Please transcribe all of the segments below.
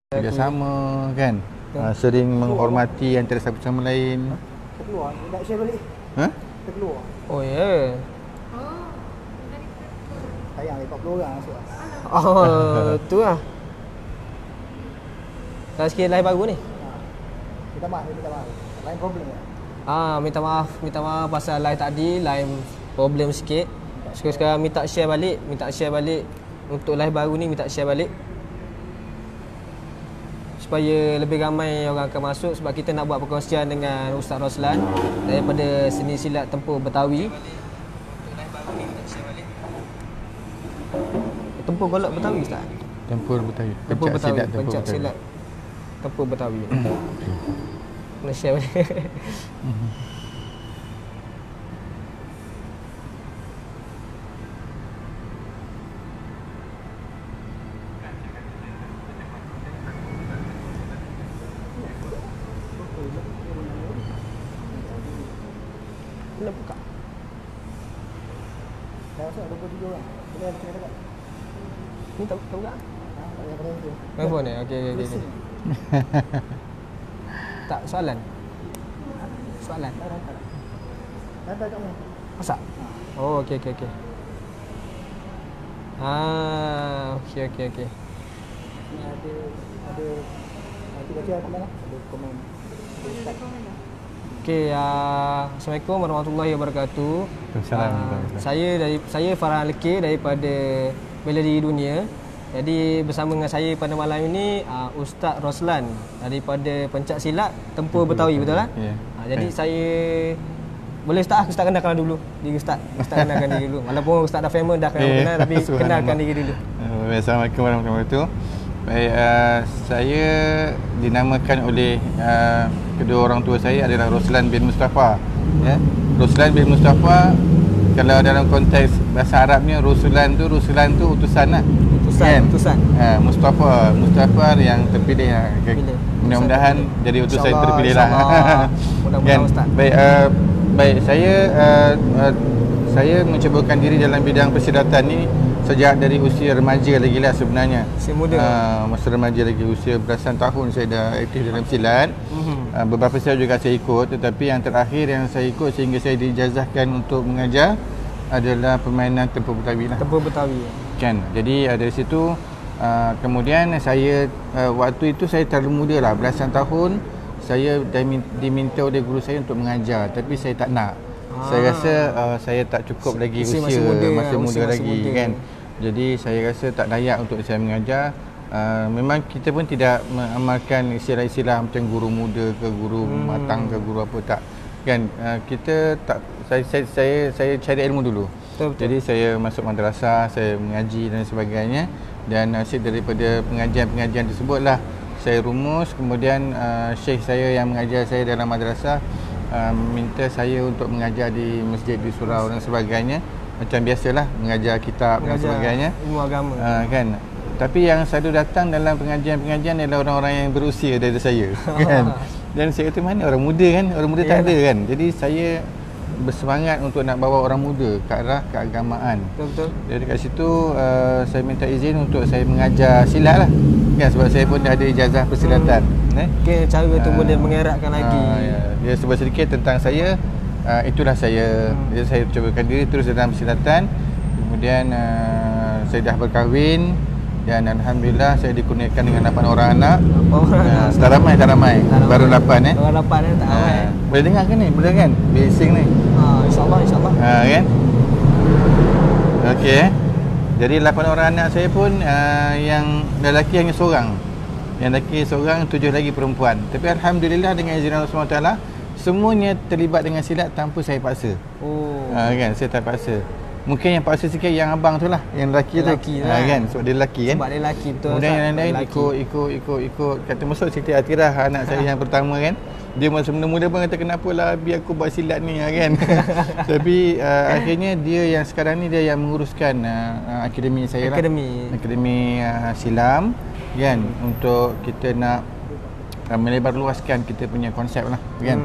kerjasama kan. Sering menghormati antara satu sama lain. Terkeluar, nak share balik. Ha? Terkeluar. Oh ya. Sayang 40 orang masuk lah. Oh, tu lah. Dah sikit live baru ni. Minta maaf, minta maaf. Lain problem ya. Minta maaf pasal live tadi, live problem sikit. Sekarang minta share balik untuk live baru ni, minta share balik. Supaya lebih ramai orang akan masuk sebab kita nak buat perkongsian dengan Ustaz Roslan daripada seni silat Tempur Betawi. Tempur golok Betawi Ustaz? Tempur Betawi. Tempur Betawi, pencak silat Tempur Betawi. Nak share balik. Nak buka. Dah masuk 23 orang. Kita ada cakap tak? Ni tak buka. Tak payah pada tu. Handphone ni? Okey. Tak, soalan. Dah tak. Dah tak kamu. Masak? Oh, okey. Okey. Ni ada nanti baca apa lah? Ada komen. Okey, Assalamualaikum warahmatullahi wabarakatuh. Waalaikumsalam. Saya Farhan Lekir daripada Bela Diri Dunia. Jadi bersama dengan saya pada malam ini Ustaz Roslan daripada pencak silat Tempur Betawi, betul tak? Ya. Jadi saya boleh Ustaz kenalkan dulu diri Ustaz. Ustaz kenalkan diri dulu. Walaupun Ustaz dah famous dah kenal tapi kenalkan diri dulu. Assalamualaikum warahmatullahi wabarakatuh. Baik, saya dinamakan oleh kedua orang tua saya adalah Roslan bin Mustafa. Ya. Roslan bin Mustafa, kalau dalam konteks bahasa Arabnya Roslan tu utusan lah. Utusan. Mustafa yang terpilih. Mudah-mudahan jadi utusan yang terpilih lah. Mudah-mudahan Ustaz. Baik, saya mencubakan diri dalam bidang persilatan ni sejak dari usia remaja lagi lah sebenarnya. Usia muda. Masa remaja lagi, usia belasan tahun saya dah aktif dalam silat. Beberapa saya juga saya ikut, tetapi yang terakhir yang saya ikut sehingga saya diijazahkan untuk mengajar adalah permainan Tempur Betawi lah. Tempur Betawi. Kan. Jadi dari situ kemudian saya waktu itu saya terlalu muda lah, belasan tahun. Saya diminta oleh guru saya untuk mengajar, tapi saya tak nak. Saya rasa saya tak cukup lagi usia masih muda lagi kan. Jadi saya rasa tak layak untuk saya mengajar. Memang kita pun tidak mengamalkan istilah-istilah macam guru muda ke guru matang ke guru apa, tak kan. Kita tak, saya cari ilmu dulu. Betul. Jadi saya masuk madrasah, saya mengaji dan sebagainya, dan hasil daripada pengajian-pengajian tersebutlah saya rumus. Kemudian syekh saya yang mengajar saya dalam madrasah minta saya untuk mengajar di masjid di surau dan sebagainya, macam biasalah mengajar kitab dan sebagainya, ilmu agama kan. Tapi yang selalu datang dalam pengajian-pengajian adalah orang-orang yang berusia dari saya kan. Dan saya kata, mana orang muda kan, orang muda tak ada kan. Jadi saya bersemangat untuk nak bawa orang muda ke arah keagamaan. Betul. Jadi kat situ saya minta izin untuk saya mengajar silat lah kan, sebab saya pun dah ada ijazah persilatan. Okay, cara tu boleh mengeratkan lagi. Dia sebut sedikit tentang saya. Itulah saya. Jadi saya cubakan diri terus dalam persilatan. Kemudian saya dah berkahwin dan alhamdulillah saya dikurniakan dengan 8 orang anak. Tak ramai. Baru 8 Baru 8 tak ramai. Boleh dengar kan ni? Boleh kan? Bising ni. InsyaAllah. Kan? Okey. Jadi 8 orang anak saya pun yang lelaki hanya seorang. Yang lelaki seorang, 7 lagi perempuan. Tapi alhamdulillah dengan izin Allah SWT, semuanya terlibat dengan silat tanpa saya paksa. Kan? Saya tak paksa. Mungkin yang paksa sikit yang abang tu lah, yang lelaki tu kan, sebab dia lelaki kan. Sebab dia lelaki, betul. Kemudian yang lain ikut. Kata masuk Siti Atirah, anak saya yang pertama kan. Dia masa mula-mula pun kata, kenapa lah biar aku buat silat ni kan. Tapi akhirnya dia yang sekarang ni dia yang menguruskan akademi saya lah. Akademi Silam kan, untuk kita nak melebar luaskan kita punya konsep lah kan.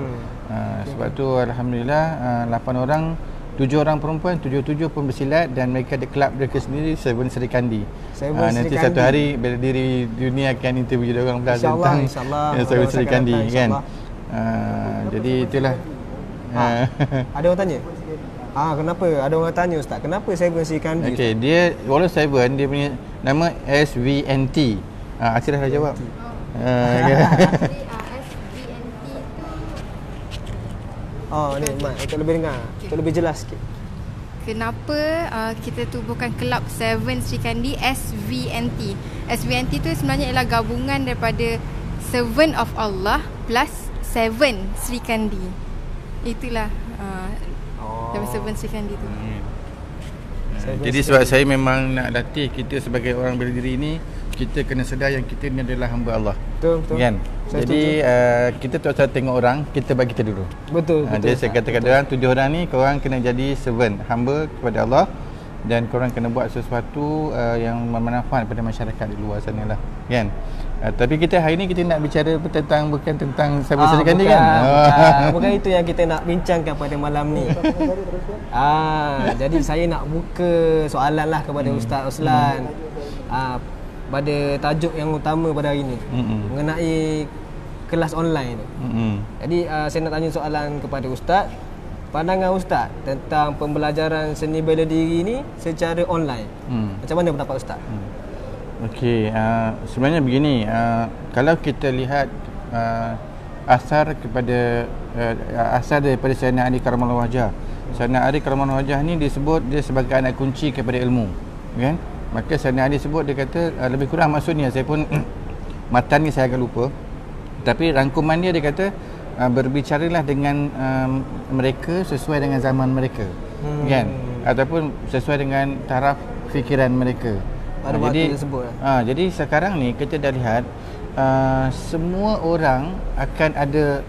Sebab tu alhamdulillah 8 orang 7 orang perempuan, 7 pun bersilat dan mereka ada kelab mereka sendiri, Seven Sri Kandi. Nanti satu hari Bela Diri Dunia akan interview dia orang pula tentang Seven Sri Kandi kan. Jadi itulah. Ada orang tanya? Kenapa? Ada orang tanya Ustaz, kenapa Seven Sri Kandi? Okey, dia walau Seven dia punya nama SVNT. Asirah dah jawab. SVNT tu Ni Mat, untuk lebih dengar, untuk lebih jelas sikit. kenapa kita tubuhkan kelab Seven Sri Kandi SVNT. SVNT tu sebenarnya ialah gabungan daripada Servant of Allah plus Seven Sri Kandi. Itulah Seven Sri Kandi tu. Jadi sebab saya memang nak latih kita sebagai orang bela diri ni, kita kena sedar yang kita ni adalah hamba Allah. Betul. Kan? Jadi kita tak usah tengok orang, kita bagi kita dulu. Betul. Jadi saya kata kat orang 7 orang ni, korang kena jadi servant, hamba kepada Allah, dan korang kena buat sesuatu yang bermanfaat pada masyarakat di luar sana lah. Kan? Tapi kita hari ni kita nak bicara tentang bukan tentang Seven Sri Kandi kan? Bukan itu yang kita nak bincangkan pada malam ni. Jadi saya nak buka soalan lah kepada Ustaz Roslan. Pada tajuk yang utama pada hari ni, mengenai kelas online tu. Jadi saya nak tanya soalan kepada Ustaz. Pandangan Ustaz tentang pembelajaran seni bela diri ni secara online. Macam mana pendapat Ustaz? Okey, sebenarnya begini, kalau kita lihat asar kepada asar daripada Sayyidina Ali Karamallahu Wajhah. Sayyidina Ali Karamallahu Wajhah ni disebut dia sebagai anak kunci kepada ilmu, kan? Maka Sayyidina Ali sebut, dia kata lebih kurang maksudnya, saya pun matan ni saya agak lupa, tapi rangkuman dia kata berbicaralah dengan mereka sesuai dengan zaman mereka, kan? Ataupun sesuai dengan taraf fikiran mereka. Jadi jadi sekarang ni kita dah lihat semua orang akan ada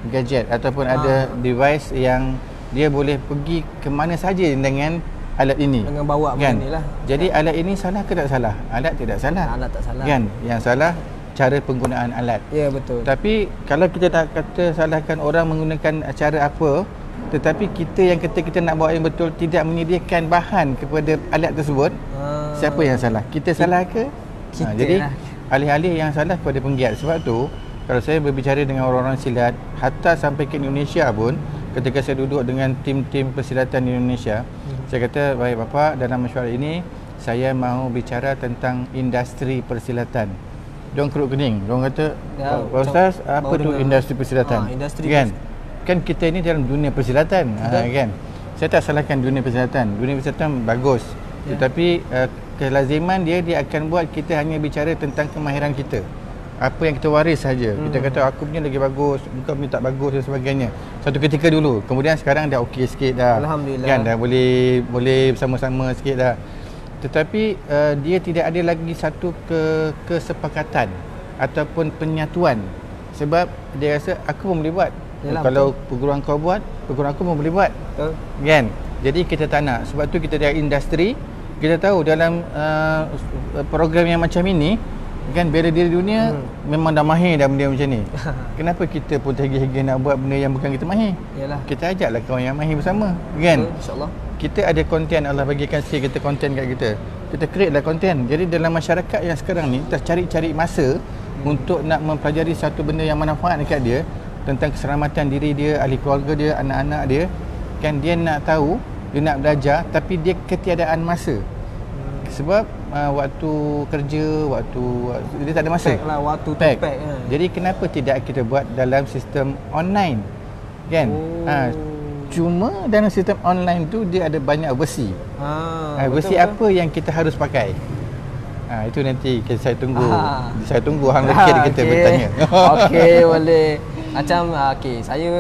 gadget ataupun ada device yang dia boleh pergi ke mana saja dengan alat ini, dengan bawa kan? Inilah. Jadi alat ini salah ke tak salah? Alat tidak salah. Alat tak salah. Kan? Yang salah cara penggunaan alat. Ya, betul. Tapi kalau kita tak kata salahkan orang menggunakan cara apa, tetapi kita yang kata kita nak buat yang betul tidak menyediakan bahan kepada alat tersebut, siapa yang salah? Kita salah ke? Jadi lah. alih-alih yang salah kepada penggiat. Sebab tu kalau saya berbicara dengan orang-orang silat, hatta sampai ke Indonesia pun, ketika saya duduk dengan tim-tim persilatan di Indonesia, saya kata, baik Bapak, dalam mesyuarat ini saya mahu bicara tentang industri persilatan. Diorang kerut kening. Diorang kata, Pak Ustaz, apa tu industri persilatan? Kan? Kan kita ni dalam dunia persilatan, kan? Saya tak salahkan dunia persilatan. Dunia persilatan bagus. Tetapi kelaziman dia akan buat kita hanya bicara tentang kemahiran kita. Apa yang kita waris saja. Kita kata aku punya lagi bagus, engkau punya tak bagus dan sebagainya. Satu ketika dulu. Kemudian sekarang dah okey sikit dah. Alhamdulillah. Kan dah boleh bersama-sama sikit dah. Tetapi dia tidak ada lagi satu kesepakatan ataupun penyatuan. Sebab dia rasa aku pun boleh buat. Yalah, kalau perguruan kau buat, perguruan aku pun boleh buat. Betul. Kan? Jadi kita tak nak. Sebab tu kita ada industri. Kita tahu dalam program yang macam ini, kan, bela diri dunia memang dah mahir dah benda macam ni. Kenapa kita pun tergigih-gigih nak buat benda yang bukan kita mahir? Yalah. Kita ajaklah kawan yang mahir bersama, kan? InsyaAllah. Kita ada konten, Allah bagikan skill kita, konten kat kita. Kita create lah konten. Jadi dalam masyarakat yang sekarang ni, kita cari-cari masa untuk nak mempelajari satu benda yang manfaat dekat dia, tentang keselamatan diri dia, ahli keluarga dia, anak-anak dia. Kan dia nak tahu, dia nak belajar, tapi dia ketiadaan masa. Sebab waktu kerja, dia tak ada masa. Pack lah, waktu tu pack. pack. Jadi kenapa tidak kita buat dalam sistem online? Kan? Cuma dalam sistem online tu dia ada banyak versi. Versi betul, apa yang kita harus pakai? Itu nanti saya tunggu. Saya tunggu hang lelaki kita bertanya. Okey, boleh. Macam saya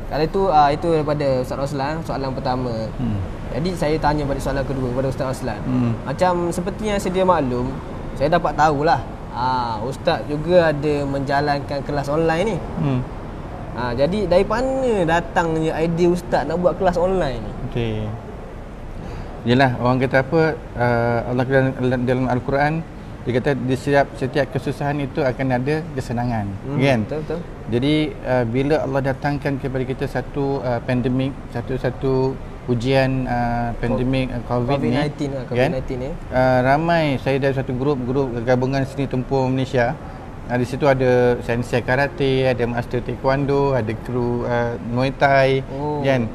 kali itu daripada Ustaz Roslan, soalan pertama. Jadi saya tanya pada soalan kedua kepada Ustaz Roslan. Macam seperti yang sedia maklum, saya dapat tahulah Ustaz juga ada menjalankan kelas online ni. Jadi dari mana datangnya idea Ustaz nak buat kelas online ni? Okey. Yalah, orang kata apa, Allah dalam Al-Quran dia kata di setiap kesusahan itu akan ada kesenangan, kan? Betul. Jadi bila Allah datangkan kepada kita satu pandemik, satu ujian pandemik COVID ni COVID-19 ni. Ramai saya dari satu grup gabungan seni tempur Malaysia. Di situ ada sensei karate, ada master taekwondo, ada kru Muay Thai, kan.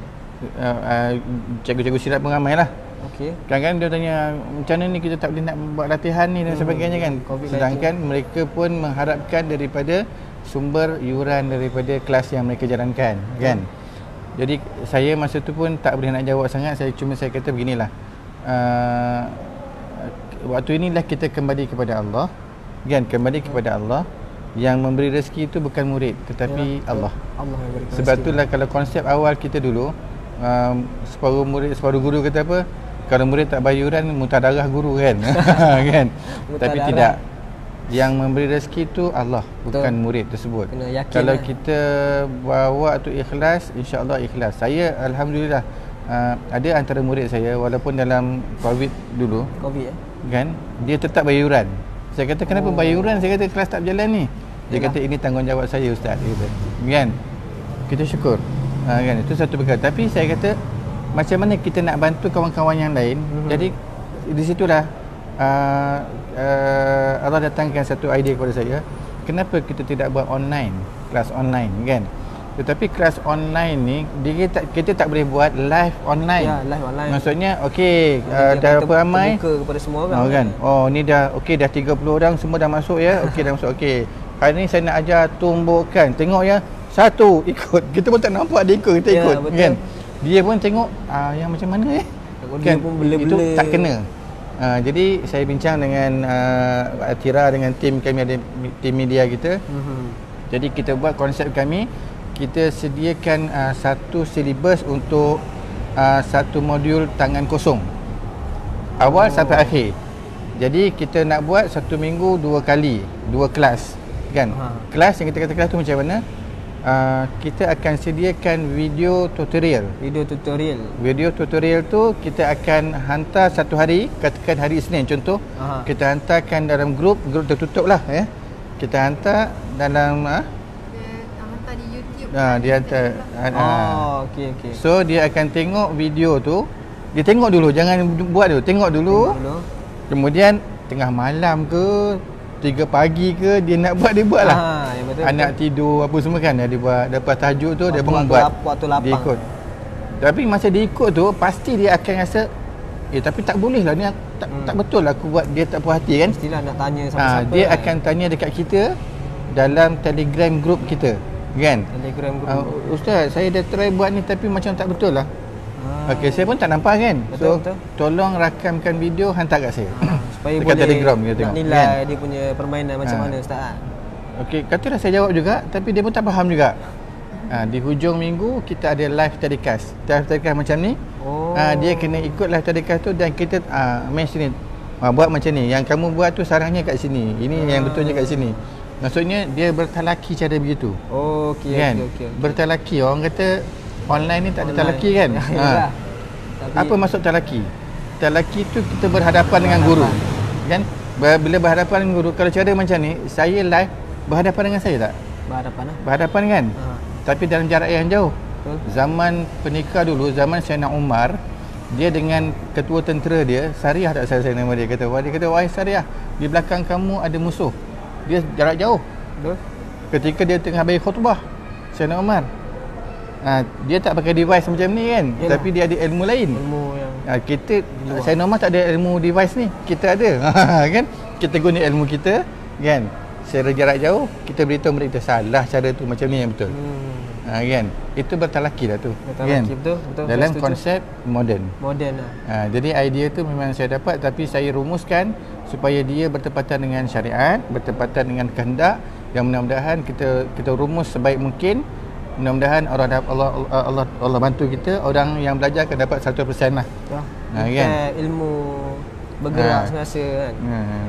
Cikgu-cikgu silat pun ramai lah. Okey. Kadang-kadang dia tanya macam mana ni kita tak boleh nak buat latihan ni dan sebagainya kan. Sedangkan mereka pun mengharapkan daripada sumber yuran daripada kelas yang mereka jalankan, kan. Jadi saya masa tu pun tak boleh nak jawab sangat. Saya kata beginilah, waktu inilah kita kembali kepada Allah, kan, kembali kepada Allah. Yang memberi rezeki itu bukan murid tetapi Allah. Allah yang beri rezeki. Sebab itulah kalau konsep awal kita dulu, separuh murid separuh guru kata apa, kalau murid tak bayuran mutadarah guru kan. Kan. Tapi tidak, yang memberi rezeki itu Allah, bukan murid tersebut. Kalau kita bawa tu ikhlas, insya-Allah ikhlas. Saya alhamdulillah ada antara murid saya walaupun dalam COVID dulu, kan, dia tetap bayuran. Saya kata kenapa bayuran? Saya kata kelas tak berjalan ni. Dia kata ini tanggungjawab saya ustaz, dia kata. Kan? Kita syukur. Kan, itu satu perkara. Tapi saya kata macam mana kita nak bantu kawan-kawan yang lain. Jadi di situlah Allah datangkan satu idea kepada saya. Kenapa kita tidak buat online, kelas online, kan? Tetapi kelas online ni kita tak boleh buat live online. Ya, live online. Maksudnya okey, dah berapa ramai? Terbuka kepada semua orang. Kan? Oh, ni dah okey, dah 30 orang semua dah masuk ya. Okey, dah masuk. Okey. Hari ni saya nak ajar tumbukan. Tengok ya. Satu ikut. Kita pun tak nampak dia ikut, kita ikut, kan? Dia pun tengok yang macam mana kan? Pun itu tak kena. Jadi saya bincang dengan Atira, dengan tim kami, ada tim media kita. Jadi kita buat konsep kami, kita sediakan satu silibus untuk satu modul tangan kosong awal sampai akhir. Jadi kita nak buat satu minggu 2 kali, 2 kelas, kan. Kelas yang kita kata kelas tu macam mana, kita akan sediakan video tutorial. Video tutorial tu kita akan hantar satu hari, katakan hari Isnin contoh. Kita hantarkan dalam grup tertutup lah ya. Kita hantar dalam hantar di YouTube. Dia hantar. Okey. So dia akan tengok video tu. Dia tengok dulu, jangan buat dulu. Tengok dulu. Kemudian tengah malam ke 3 pagi ke dia nak buat, dia buat lah. Ya, betul, anak tidur apa semua kan, dia buat. Dapat tajuk tu dia pun buat. Dia ikut. Tapi masa dia ikut tu pasti dia akan rasa tapi tak boleh lah ni, tak betul lah aku buat. Dia tak puas hati kan. Mestilah nak tanya siapa-siapa. Dia akan tanya dekat kita dalam Telegram group kita, kan. Telegram group. Ustaz, saya dah try buat ni tapi macam tak betul lah. Okey, saya pun tak nampak kan. Betul. Tolong rakamkan video, hantar kat saya. Supaya dekat boleh Telegram kita tengok, nilai kan? Dia punya permainan macam mana ustaz. Okey, katalah saya jawab juga tapi dia pun tak faham juga. Di hujung minggu kita ada live telecast. Live telecast macam ni. Dia kena ikut live telecast tu dan kita main sini. Buat macam ni. Yang kamu buat tu sarangnya kat sini. Ini yang betulnya kat sini. Maksudnya dia bertalaki cara begitu. Okey, kan? okey. Bertalaki. Orang kata online ni tak ada talaki kan. Apa maksud talaki? Talaki tu kita berhadapan dengan guru, kan? Bila berhadapan dengan guru, kalau cara macam ni, saya live berhadapan dengan saya tak? Berhadapan kan? Tapi dalam jarak yang jauh. Zaman penikah dulu, zaman Sayyidina Umar, dia dengan ketua tentera dia, Sariyah tak saya nama dia, kata wahai Sariyah, di belakang kamu ada musuh. Dia jarak jauh. Ketika dia tengah bagi khutbah, Sayyidina Umar, dia tak pakai device macam ni kan. Yalah. Tapi dia ada ilmu lain. Kita Sayyidina Umar tak ada ilmu device ni, kita ada. Kan? Kita guna ilmu kita, kan. Secara jarak jauh kita beritahu mereka salah cara tu, macam ni yang betul. Kan? Itu bertalaki lah tu. Kan? Betul. Dalam konsep moden lah. Jadi idea tu memang saya dapat, tapi saya rumuskan supaya dia bertepatan dengan syariat, bertepatan dengan kehendak, yang mudah-mudahan kita rumus sebaik mungkin. Mudah-mudahan Allah bantu kita, orang yang belajar akan dapat 100% lah. Kan? Ilmu bergerak semasa kan.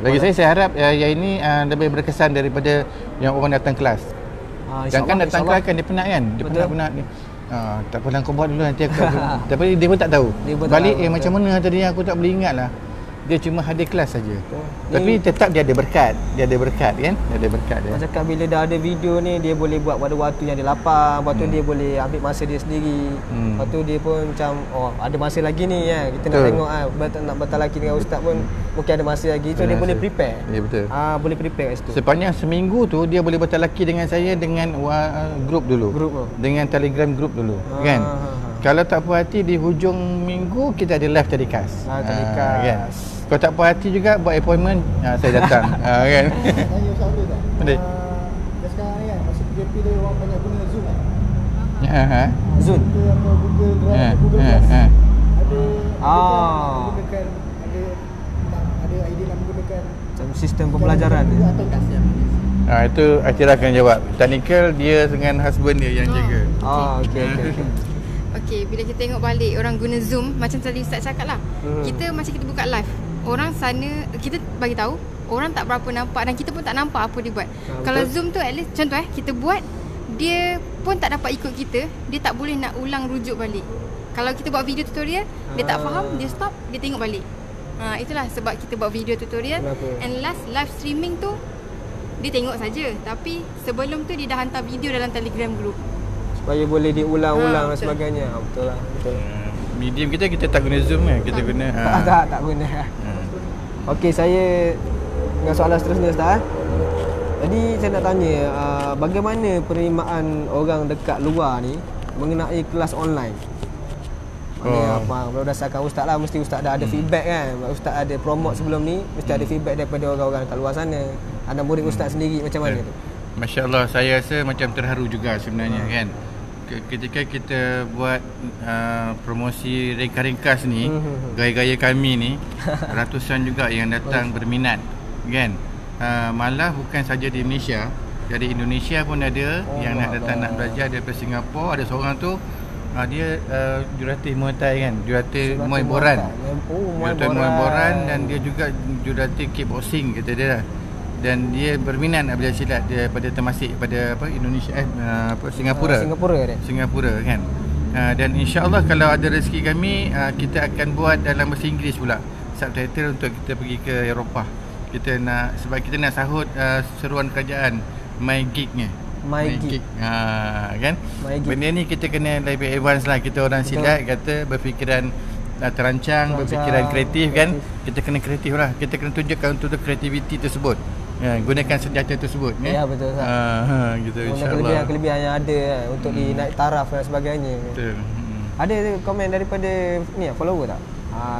Bagi saya harap yang ini lebih berkesan daripada yang orang datang kelas. Jangan datang kelas kan dia penat kan. Dia penat ni. Tak apalah kau buat dulu nanti aku. Tapi dia pun tak tahu. Balik macam mana tadi aku tak boleh ingat lah. Dia cuma hadir kelas saja. Tapi tetap dia ada berkat. Dia ada berkat kan? Dia ada berkat dia. Macam cakap bila dah ada video ni, dia boleh buat pada waktu yang dia lapar. Lepas tu dia boleh ambil masa dia sendiri. Lepas tu dia pun macam, oh ada masa lagi ni ya. Kita nak tengok nak bertal lagi dengan ustaz pun mungkin ada masa lagi. So dia boleh prepare. Ya betul. Boleh prepare kat situ. Sepanjang seminggu tu dia boleh bertal laki dengan saya dengan grup dulu. Dengan Telegram grup dulu kan. Kalau tak puas hati di hujung minggu kita ada live telecast. Telecast. Kan. Kalau tak puas hati juga buat appointment, saya datang. Kan. Tanya soalan tak? Boleh. Dah sekarang ni kan, masa PKP tu orang banyak guna Zoom kan? Zoom. Ke apa Google Drive, Google Class. Ada idea nak menggunakan Macam sistem pembelajaran ni. Itu Athirah akan jawab. Technical dia dengan husband dia yang jaga. Okey. Okey, bila kita tengok balik orang guna Zoom, macam tadi Ustaz cakap lah. Kita macam kita buka live. Orang sana, kita bagi tahu, orang tak berapa nampak dan kita pun tak nampak apa dia buat. Kalau Zoom tu at least, contoh kita buat, dia pun tak dapat ikut kita, dia tak boleh nak ulang rujuk balik. Kalau kita buat video tutorial, dia tak faham, dia stop, dia tengok balik. Itulah sebab kita buat video tutorial. And last live streaming tu, dia tengok saja. Tapi sebelum tu dia dah hantar video dalam Telegram group. Supaya boleh diulang-ulang dan sebagainya. Betul lah. Medium kita tak guna Zoom kan. Kita guna tak guna. Okey, saya dengan soalan seterusnya Ustaz. Jadi saya nak tanya, bagaimana penerimaan orang dekat luar ni mengenai kelas online? Berdasarkan Ustaz lah, mesti Ustaz dah ada feedback kan. Ustaz ada promote sebelum ni, mesti ada feedback daripada orang-orang kat luar sana. Anak murid Ustaz sendiri macam mana tu? Masya Allah, saya rasa macam terharu juga sebenarnya kan. Ketika kita buat promosi ringkas-ringkas ni, gaya-gaya kami ni, ratusan juga yang datang berminat kan. Malah bukan saja di Malaysia, dari Indonesia pun ada yang nak datang nak belajar daripada Singapura. Ada seorang tu dia jurulatih Muay Thai kan, jurulatih Muay Boran. Jurulatih Muay Boran dan dia juga jurulatih kickboxing kata dia lah. Dan dia berminat nak belajar silat daripada Temasek pada Indonesia Singapura kan. Dan insya-Allah kalau ada rezeki kami kita akan buat dalam bahasa Inggeris pula subtitle untuk kita pergi ke Eropah. Kita nak sebab kita nak sahut seruan kerajaan My Gig ni. My Gig. Kan? Benda ni kita kena lebih advance lah. Kita orang silat kata berfikiran terancang, berfikiran kreatif kan. Kita kena kreatif lah. Kita kena tunjukkan untuk kreativiti tersebut. Gunakan senjata tersebut ya betul Ustaz. Gitu insya-Allah. Kelebihan yang ada untuk dinaik taraf dan sebagainya. Betul. Ada komen daripada ni follower tak?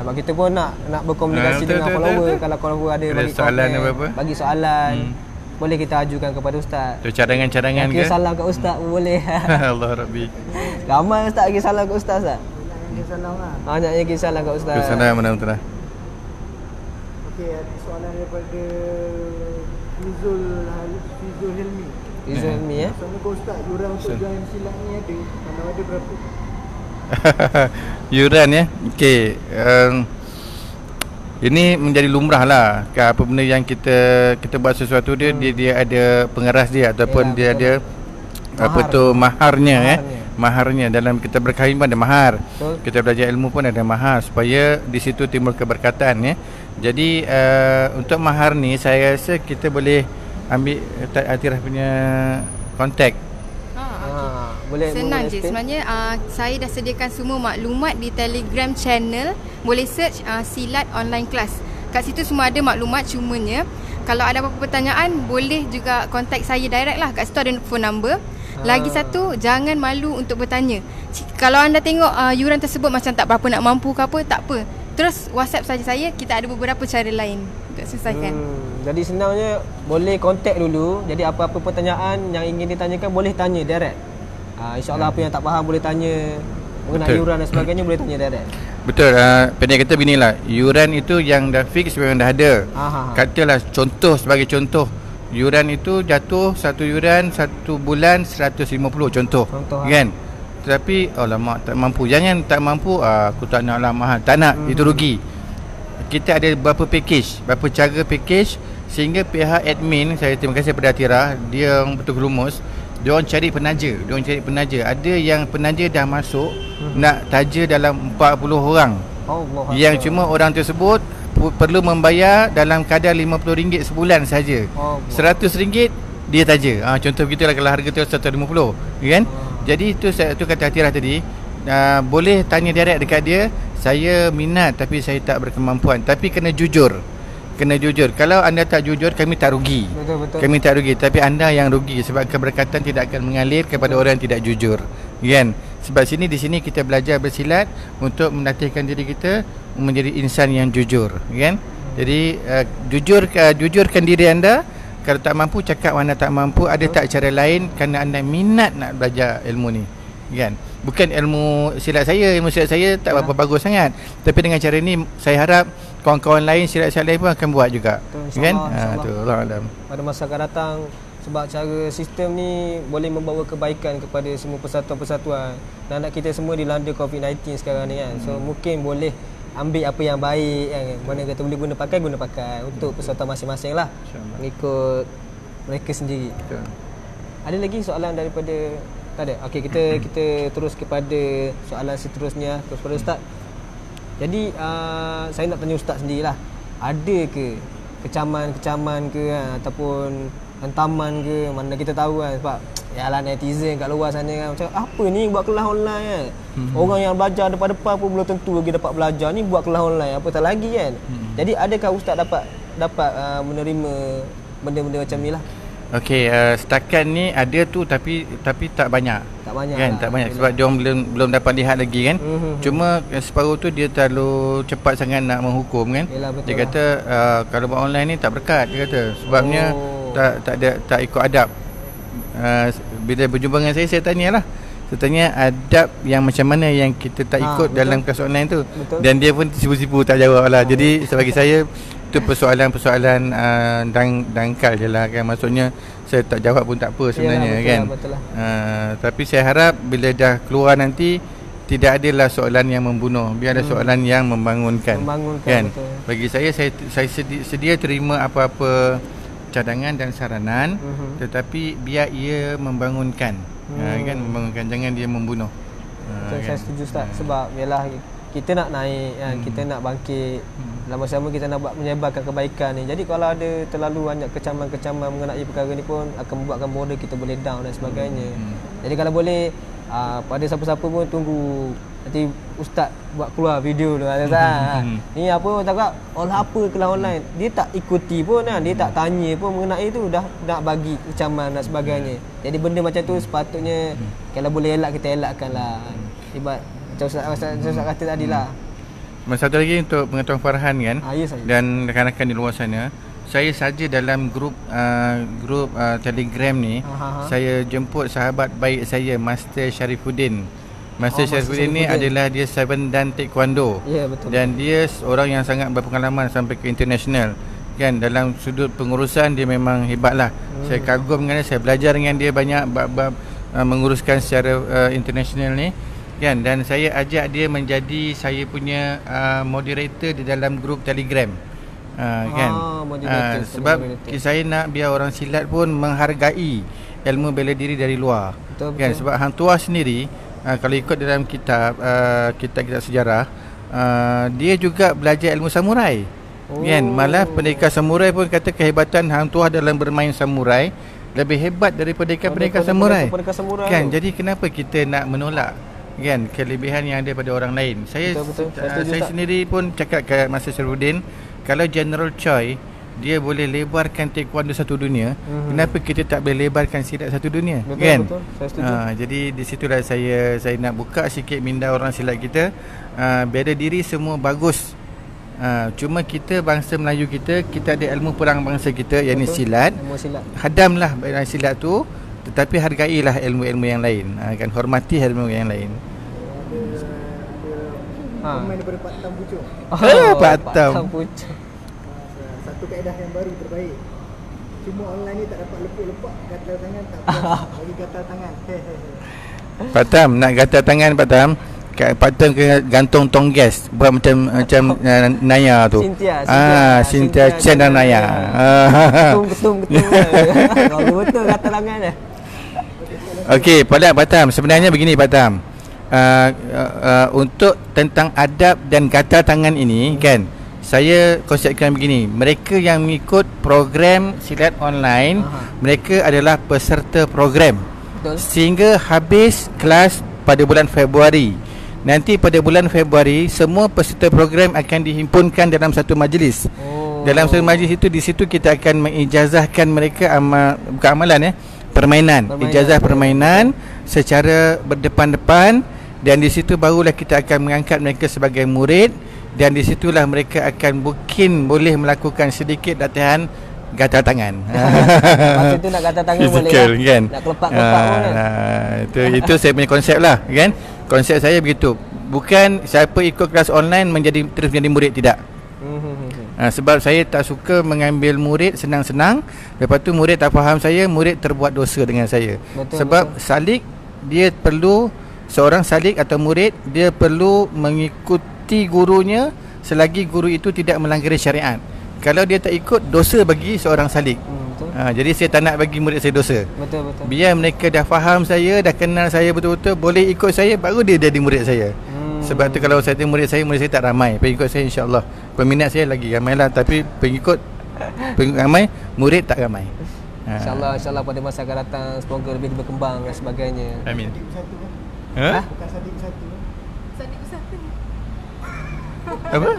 Bagi kita pun nak berkomunikasi dengan follower. Kalau follower ada bagi soalan apa-apa, bagi soalan, boleh kita ajukan kepada Ustaz. Tu cadangan-cadangan ke? Salam kat Ustaz boleh. Allah Rabbi. Ramai Ustaz bagi salam kat Ustaz Ustaz. Salam lah. Banyak yang bagi salam kat Ustaz. Assalamualaikum. Okey, ada soalan daripada Fizul Hilmi. Fizul Hilmi Assalamualaikum Ustaz, yuran untuk join silat ni ada? Kalau ada berapa? Yuran ya. Okey. Ini menjadi lumrah lah. Apa benda yang kita buat sesuatu dia ada pengeras dia ataupun dia ada maharnya. Maharnya dalam kita berkahwin pun ada mahar. Kita belajar ilmu pun ada mahar supaya di situ timbul keberkatan ya. Jadi untuk mahar ni saya rasa kita boleh ambil Athirah punya kontak. Boleh senang je sebenarnya. Saya dah sediakan semua maklumat di Telegram channel. Boleh search silat online class. Kat situ semua ada maklumat. Cumanya kalau ada apa-apa pertanyaan boleh juga kontak saya direct lah. Kat situ ada phone number. Lagi satu, jangan malu untuk bertanya. Kalau anda tengok yuran tersebut macam tak berapa nak mampu ke apa, tak apa. Terus WhatsApp saja saya, kita ada beberapa cara lain untuk selesaikan. Jadi senangnya boleh kontak dulu. Jadi apa-apa pertanyaan yang ingin ditanyakan boleh tanya direct. InsyaAllah apa yang tak faham boleh tanya mengenai yuran dan sebagainya boleh tanya direct. Betul. Pendek kata beginilah, yuran itu yang dah fix memang dah ada. Katalah sebagai contoh, yuran itu jatuh satu yuran satu bulan 150 contoh kan. Tetapi alamak tak mampu. Jangan tak mampu aku tak nak lah mahal. Tak nak, itu rugi. Kita ada berapa package, berapa cara package sehingga pihak admin, saya terima kasih kepada Athirah, dia orang betul gelumus. Dia orang cari penaja. Ada yang penaja dah masuk nak taja dalam 40 orang. Yang cuma orang tersebut perlu membayar dalam kadar RM50 sebulan saja. RM100 dia taja. Contoh begitulah kalau harga tu RM150, kan? Jadi itu kata Hatirah tadi, boleh tanya direct dekat dia, saya minat tapi saya tak berkemampuan. Tapi kena jujur. Kalau anda tak jujur, kami tak rugi. Betul. Kami tak rugi, tapi anda yang rugi sebab keberkatan tidak akan mengalir kepada orang yang tidak jujur, kan? Sebab di sini kita belajar bersilat untuk melatihkan diri kita menjadi insan yang jujur, kan? Jadi jujurkan diri anda. Kalau tak mampu, cakap anda tak mampu. Ada tak cara lain kerana anda minat nak belajar ilmu ni, kan? Bukan ilmu silat saya tak berapa bagus sangat, tapi dengan cara ni saya harap kawan-kawan lain, silat-silat lain pun akan buat juga, kan? Tu Allah Alam. Pada masa akan datang, sebab cara sistem ni boleh membawa kebaikan kepada semua persatuan-persatuan. Dan anak kita semua dilanda COVID-19 sekarang ni, kan. So mungkin boleh ambil apa yang baik, kan. Mana kata boleh guna pakai untuk persatuan masing-masing lah, mengikut mereka sendiri. Betul. Ada lagi soalan daripada? Tak ada. Okey, kita terus kepada soalan seterusnya kepada Ustaz. Jadi saya nak tanya Ustaz sendirilah, ada ke kecaman ke, ataupun hantaman ke? Mana kita tahu kan, sebab yalah netizen kat luar sana kan macam apa ni buat kelas online kan. Orang yang belajar depan-depan pun belum tentu lagi dapat belajar, ni buat kelas online apa tak lagi kan. Jadi adakah Ustaz dapat menerima benda-benda macam ni lah? Okey, setakat ni ada tu, tapi tak banyak. Tak banyak kan, lah. Tak banyak sebab dia belum dapat lihat lagi kan. Cuma separuh tu dia terlalu cepat sangat nak menghukum kan. Yelah, dia kata kalau buat online ni tak berkat, dia kata. Sebabnya tak ikut adab. Bila berjumpa dengan saya tanyalah. Saya tanya adab yang macam mana yang kita tak ikut dalam kelas online tu. Betul. Dan dia pun sipu-sipu tak jawab lah. Jadi bagi saya itu persoalan dangkal je lah kan. Maksudnya saya tak jawab pun tak apa sebenarnya. Yalah, kan betul lah. Tapi saya harap bila dah keluar nanti tidak adalah soalan yang membunuh, biar ada soalan yang membangunkan kan. Betul. Bagi saya sedia terima apa-apa cadangan dan saranan, tetapi biar ia membangunkan, kan, membangunkan, jangan dia membunuh. Saya setuju Ustaz. Sebab ialah kita nak naik kan, kita nak bangkit, lama-lama kita nak menyebarkan kebaikan ni. Jadi kalau ada terlalu banyak kecaman-kecaman mengenai perkara ni pun akan membuatkan border kita boleh down dan sebagainya. Jadi kalau boleh pada siapa-siapa pun tunggu nanti Ustaz buat keluar video tu kan. Ni apa cakap apa kelas online, dia tak ikuti pun kan, dia tak tanya pun mengenai tu dah nak bagi kecaman dan sebagainya. Jadi benda macam tu sepatutnya kalau boleh elak kita elakkanlah. Sebab macam Ustaz kata tadi lah. Satu lagi untuk pengetahuan Farhan kan, ya, dan rakan-rakan di luar sana, saya saja dalam grup Telegram ni, saya jemput sahabat baik saya, Master Syarifuddin. Master Syarifuddin ni adalah dia 7 dan taekwondo. Ya, betul. Dan dia orang yang sangat berpengalaman sampai ke international kan. Dalam sudut pengurusan dia memang hebatlah. Saya kagum dengan dia, saya belajar dengan dia banyak bab menguruskan secara international ni kan. Dan saya ajak dia menjadi saya punya moderator di dalam grup Telegram. Kan. Sebab saya nak biar orang silat pun menghargai ilmu bela diri dari luar. Betul. Kan. Sebab Hang Tuah sendiri, kalau ikut dalam kitab sejarah, dia juga belajar ilmu samurai. Kan. Malah pendekar samurai pun kata kehebatan Hang Tuah dalam bermain samurai lebih hebat daripada pendekar samurai. Kan. Jadi kenapa kita nak menolak kan kelebihan yang ada pada orang lain? Saya sendiri pun cakap ke Master Syarifuddin, kalau General Choi dia boleh lebarkan taekwondo satu dunia, kenapa kita tak boleh lebarkan silat satu dunia? Betul, kan? Betul. Saya setuju. Jadi di situlah saya nak buka sikit minda orang silat kita. Bela diri semua bagus. Cuma kita bangsa Melayu kita ada ilmu perang bangsa kita, yakni silat. Hadamlah silat tu, tetapi hargailah ilmu-ilmu yang lain. Kan, hormati ilmu yang lain. Komen daripada Pak Tam Pucuk. Pak Tam Pucuk. Satu kaedah yang baru terbaik. Cuma online ni tak dapat lepuk-lepuk gatal tangan, tak puas bagi gatal tangan. Pak Tam nak gatal tangan Pak Tam. Pak Tam kena gantung tong gas, buat macam Naya tu. Cynthia Chen dan Naya. Ketung. Betul gatal tangan dah. Okey, Pak Tam, sebenarnya begini Pak Tam. Untuk tentang adab dan gatal tangan ini kan, saya konsepkan begini, mereka yang mengikut program silat online, mereka adalah peserta program. Betul. Sehingga habis kelas pada bulan Februari. Nanti pada bulan Februari semua peserta program akan dihimpunkan dalam satu majlis. Dalam satu majlis itu, di situ kita akan mengijazahkan mereka bukan amalan permainan. Ijazah permainan secara berdepan-depan, dan di situ barulah kita akan mengangkat mereka sebagai murid, dan di situlah mereka akan mungkin boleh melakukan sedikit latihan gatal tangan. Masa tu nak gatal tangan boleh kan? Nak kelepak-kelepak pun kan. Itu saya punya konsep lah kan. Konsep saya begitu. Bukan siapa ikut kelas online terus menjadi murid, tidak. Sebab saya tak suka mengambil murid senang-senang. Lepas tu murid tak faham saya, murid terbuat dosa dengan saya. Sebab salik, dia perlu, seorang salik atau murid, dia perlu mengikuti gurunya selagi guru itu tidak melanggar syariat. Kalau dia tak ikut, dosa bagi seorang salik. Jadi saya tak nak bagi murid saya dosa. Betul. Biar mereka dah faham saya, dah kenal saya betul-betul, boleh ikut saya, baru dia jadi murid saya. Sebab tu kalau saya murid saya tak ramai. Pengikut saya insya-Allah, peminat saya lagi ramai lah, tapi pengikut ramai, murid tak ramai. InsyaAllah pada masa akan datang semoga lebih berkembang dan sebagainya. Amin. Bukan sadik satu. Sadik satu. Apa?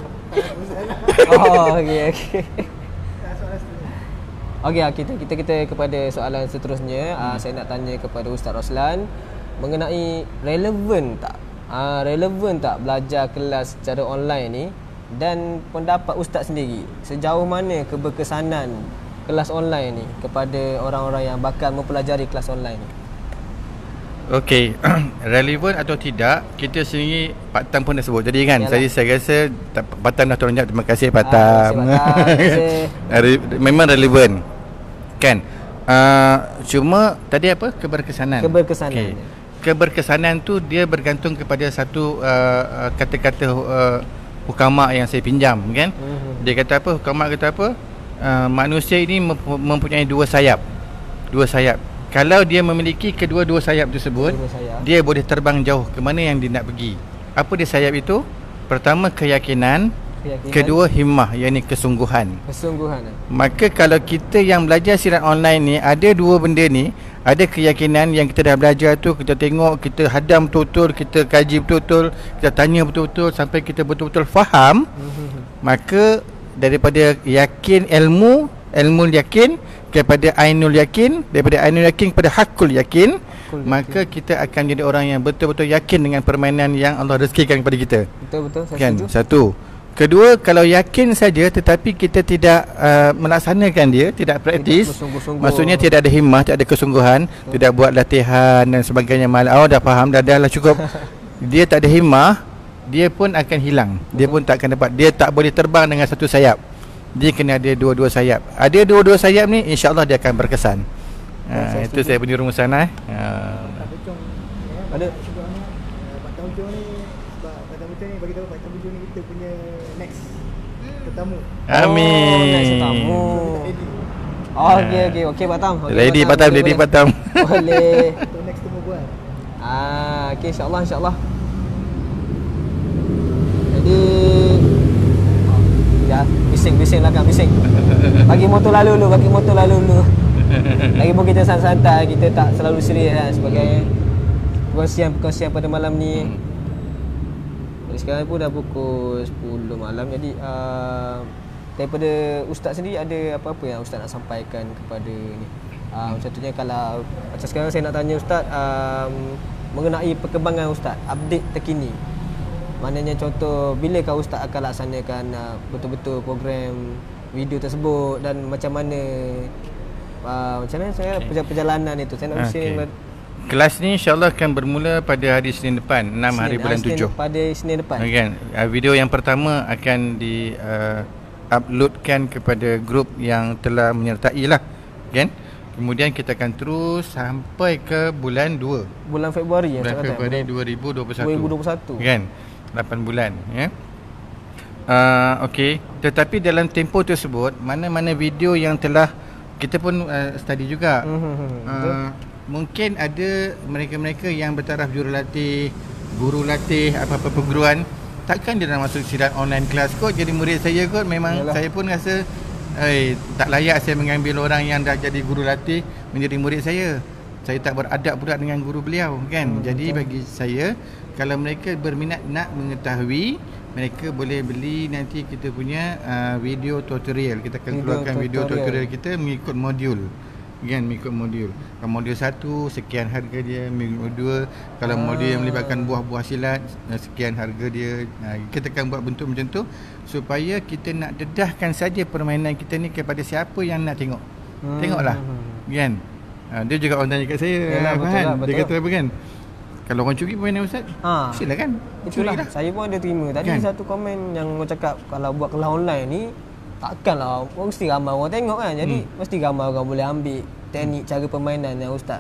Okey. Okey, kita kepada soalan seterusnya. Saya nak tanya kepada Ustaz Roslan mengenai relevan tak belajar kelas secara online ni, dan pendapat Ustaz sendiri sejauh mana keberkesanan kelas online ni kepada orang-orang yang bakal mempelajari kelas online ni. Okey, relevan atau tidak, kita sendiri Pak Tam pun dah sebut tadi kan. Jadi saya rasa Pak Tam dah tolong jawab. Terima kasih Pak Tam. Memang relevan kan. Cuma tadi apa? Keberkesanan. Okay. Keberkesanan tu dia bergantung kepada satu kata-kata hukama yang saya pinjam kan. Dia kata apa? Hukama kata apa? Manusia ini mempunyai dua sayap. Kalau dia memiliki kedua-dua sayap tersebut, dia boleh terbang jauh ke mana yang dia nak pergi. Apa dia sayap itu? Pertama keyakinan, kedua himmah, yakni kesungguhan. Maka kalau kita yang belajar silat online ni, ada dua benda ni. Ada keyakinan yang kita dah belajar tu, kita tengok, kita hadam betul-betul, kita kaji betul-betul, kita tanya betul-betul sampai kita betul-betul faham. Maka daripada yakin ilmu yakin kepada ainul yakin, daripada ainul yakin kepada hakul yakin, maka kita akan jadi orang yang betul-betul yakin dengan permainan yang Allah rezekikan kepada kita. Betul saya kan? setuju. Satu. Kedua, kalau yakin saja tetapi kita tidak melaksanakan dia, tidak praktis, maksudnya tidak ada himmah, tidak ada kesungguhan, tidak buat latihan dan sebagainya, dah faham, dah lah cukup. Dia tak ada himmah, dia pun akan hilang. Dia pun tak akan dapat, dia tak boleh terbang dengan satu sayap. Dia kena ada dua-dua sayap. Ada dua-dua sayap ni, insya-Allah dia akan berkesan. Itu saya punya rumusan Ada Pak Tam Ujung ni, sebab Pak Tam Ujung ni bagi tahu Pak Tam Ujung ni kita punya next tetamu. Amin. Next tetamu. Okey Pak Tam. Ready Pak Tam. Boleh. Untuk next temu buat. Okey insya-Allah. Jadi bising lah kan, bising. Bagi motor lalu dulu. Lagipun kita santai-santai, kita tak selalu serius kan sebagai perkongsian pada malam ni. Jadi sekarang pun dah pukul 10 malam. Jadi daripada Ustaz sendiri ada apa-apa yang Ustaz nak sampaikan kepada ni? Contohnya kalau macam sekarang saya nak tanya Ustaz mengenai perkembangan Ustaz, update terkini. Maknanya contoh, bilakah Ustaz akan laksanakan betul-betul program video tersebut, dan macam mana saya perjalanan itu. Saya nak bising. Kelas ni insya-Allah akan bermula pada hari Senin depan, 6 hari bulan 7. Pada Senin depan. Kan. Video yang pertama akan di uploadkan kepada grup yang telah menyertai lah. Kan? Kemudian kita akan terus sampai ke bulan 2. Bulan Februari ya. Bulan Februari 2021. Kan? 8 bulan ya. Okey, tetapi dalam tempoh tersebut mana-mana video yang telah kita pun study juga. Mungkin ada mereka-mereka yang bertaraf jurulatih, guru latih, apa-apa perguruan, takkan dia nak masuk silat online kelas kot jadi murid saya kot. Memang saya pun rasa tak layak saya mengambil orang yang dah jadi guru latih menjadi murid saya. Saya tak beradab pula dengan guru beliau kan. Jadi bagi saya, kalau mereka berminat nak mengetahui, mereka boleh beli nanti kita punya video tutorial. Kita akan keluarkan video tutorial kita mengikut modul kan, mengikut modul. Kalau modul 1 sekian harga dia, modul 2 kalau modul yang melibatkan buah-buah silat sekian harga dia. Kita akan buat bentuk macam tu supaya kita nak dedahkan saja permainan kita ni kepada siapa yang nak tengok. Tengoklah kan. Dia juga orang tanya kat saya. Yalah, betul lah, Dia kata apa kan, kalau orang curi permainan ustaz, silakan itulah. Saya pun ada terima tadi kan? Satu komen yang orang cakap kalau buat kelas online ni takkanlah mesti ramai orang tengok kan. Jadi mesti ramai orang boleh ambil teknik cara permainan yang ustaz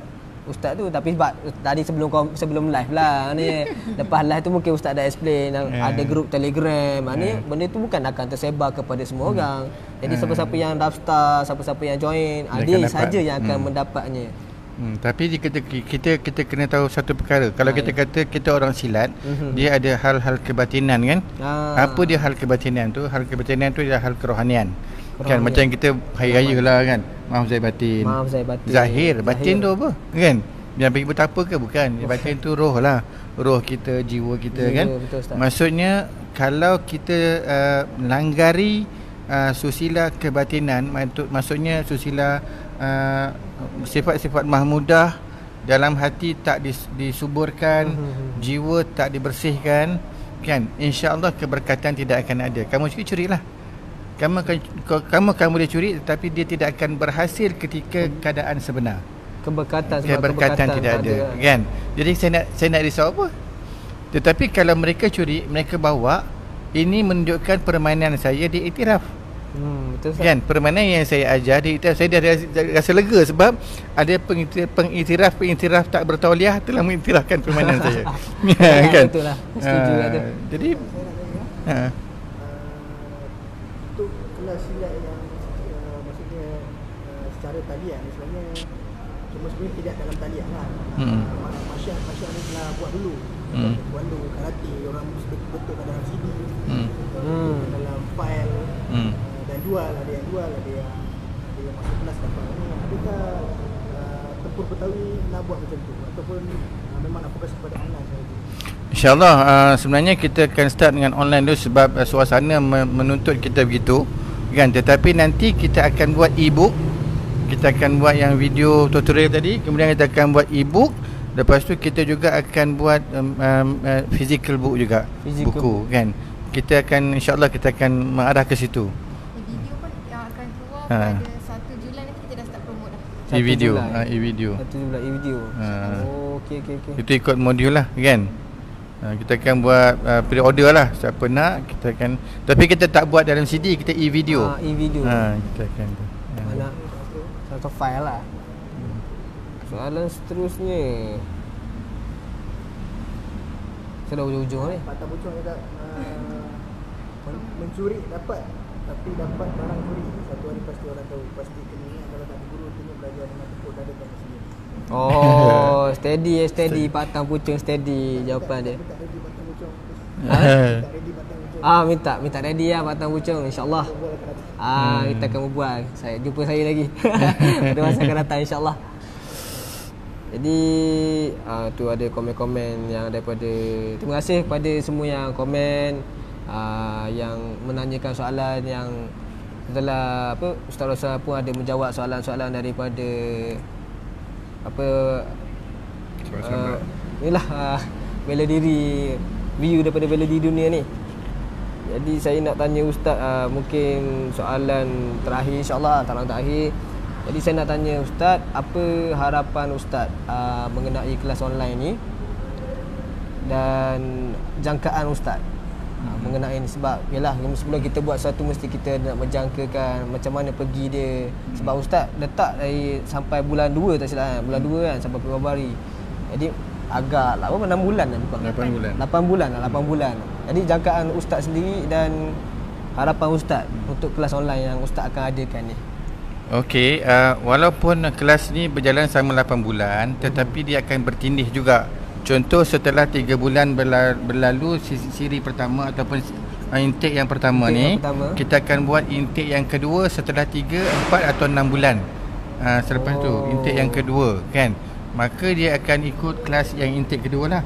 tu. Tapi sebab tadi sebelum live lah ni, lepas live tu mungkin ustaz dah explain ada grup Telegram ni, benda tu bukan akan tersebar kepada semua orang. Jadi siapa-siapa yang daftar, siapa-siapa yang join, dia saja yang akan mendapatnya. Tapi kita kena tahu satu perkara. Kalau kita kata kita orang silat, dia ada hal-hal kebatinan kan. Apa dia hal kebatinan tu? Hal kebatinan tu adalah hal kerohanian. Kan macam kita hari raya lah kan, maaf zahir batin. Zahir batin tu apa kan? Yang pergi betapa ke bukan? Batin tu roh lah, roh kita, jiwa kita kan. Betul, maksudnya kalau kita langgari susila kebatinan, maksudnya susila sifat-sifat mahmudah dalam hati tak disuburkan, jiwa tak dibersihkan kan, insya-Allah keberkatan tidak akan ada. Kamu curilah, kamu boleh curi tetapi dia tidak akan berhasil ketika keadaan sebenar. Keberkatan tidak ada kan. Jadi saya nak risau apa? Tetapi kalau mereka curi, mereka bawa, ini menunjukkan permainan saya diiktiraf. Betul kan, permainan yang saya ajar diiktiraf. Saya dah rasa lega sebab ada pengiktiraf tak bertauliah telah mengiktirafkan permainan saya. Kan? Betul lah. Setuju tu. Jadi untuk kelas silat yang maksudnya secara talian sebenarnya cuma sebenarnya tidak dalam talian lah. Masyarakat ni telah buat dulu. Buat dulu karate, orang betul-betul kat dalam CD, dalam file, dan jual. Ada yang jual, ada yang masuk kelas dapat ni. Adakah Tempur Betawi nak buat macam tu ataupun memang nak fokus kepada online sahaja? InsyaAllah sebenarnya kita akan start dengan online dulu sebab suasana menuntut kita begitu kan. Tetapi nanti kita akan buat e-book, kita akan buat yang video tutorial tadi, kemudian kita akan buat e-book. Lepas tu kita juga akan buat physical book juga, buku kan. Kita akan insyaAllah kita akan mengarah ke situ. Video pun yang akan keluar pada 1 Julai nanti kita dah start promote dah. E-video, 1 Julai e-video. Okey. Itu ikut modul lah kan. Kita akan buat pre-order lah. Siapa nak kita akan, tapi kita tak buat dalam CD, kita e-video. E-video. Kita akan mana satu file lah. Soalan seterusnya. Saya dah ujung-ujung ni. Patah Pucung kata mencuri dapat, tapi dapat barang curi. Satu hari pasti orang tahu. Pasti kena ingat kalau tak guru tengok belajar dengan Tempur dah ada kat sini. Oh, steady Patah Pucung steady jawapan dia. Tak ready Patah Pucung. Tak ready Patah Pucung. Minta ready lah Patah Pucung insya-Allah. Kita akan berbual. Jumpa saya lagi. Pada masa akan datang insya-Allah. Jadi tu ada komen-komen yang daripada, terima kasih kepada semua yang komen, yang menanyakan soalan, yang setelah Ustaz pun ada menjawab soalan-soalan daripada bela diri, view daripada bela diri dunia ni. Jadi saya nak tanya Ustaz mungkin soalan terakhir insya-Allah, terakhir. Jadi saya nak tanya Ustaz, apa harapan Ustaz mengenai kelas online ni dan jangkaan Ustaz mengenai ni? Sebab yalah, sebelum kita buat sesuatu mesti kita nak menjangkakan macam mana pergi dia. Sebab Ustaz letak dari sampai bulan 2 tak silap, bulan 2 kan, sampai Februari. Jadi agak 6 bulan kan? 8 bulan. Jadi jangkaan Ustaz sendiri dan harapan Ustaz untuk kelas online yang Ustaz akan adakan ni. Okey, walaupun kelas ni berjalan selama 8 bulan, tetapi dia akan bertindih juga Contoh setelah 3 bulan berlalu siri pertama ataupun intake yang pertama ni, kita akan buat intake yang kedua setelah 3, 4 atau 6 bulan. Selepas tu intake yang kedua kan, maka dia akan ikut kelas yang intake kedua lah.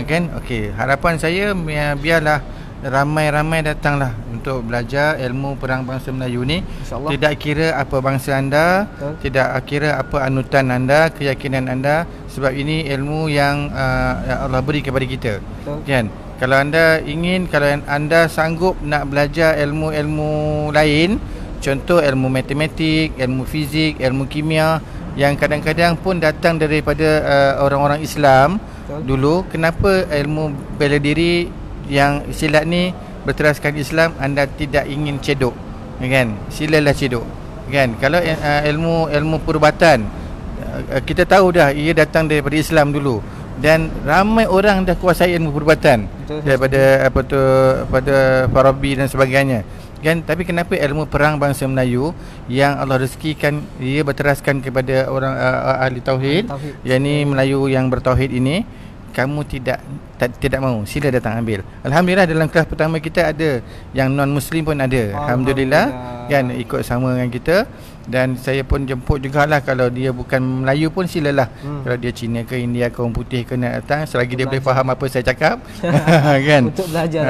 Kan. Okey, harapan saya biarlah ramai-ramai datanglah untuk belajar ilmu perang bangsa Melayu ni. Tidak kira apa bangsa anda, tidak kira apa anutan anda, keyakinan anda, sebab ini ilmu yang Allah beri kepada kita. Kan? Kalau anda ingin, kalau anda sanggup nak belajar ilmu-ilmu lain, contoh ilmu matematik, ilmu fizik, ilmu kimia, yang kadang-kadang pun datang daripada orang-orang Islam dulu, kenapa ilmu bela diri yang silat ni berteraskan Islam anda tidak ingin cedok, kan? Silalah cedok, kan? Kalau ilmu perubatan, kita tahu dah ia datang daripada Islam dulu, dan ramai orang dah kuasai ilmu perubatan daripada pada Farabi dan sebagainya, kan? Tapi kenapa ilmu perang bangsa Melayu yang Allah rezekikan ia berteraskan kepada orang ahli tauhid, yakni Melayu yang bertauhid ini, kamu tidak mahu? Sila datang ambil. Alhamdulillah dalam kelas pertama kita ada yang non muslim pun ada. Alhamdulillah, kan, ikut sama dengan kita. Dan saya pun jemput jugalah, kalau dia bukan Melayu pun silalah. Kalau dia Cina ke India ke orang putih ke nak datang, selagi dia boleh faham apa saya cakap. Kan, untuk belajar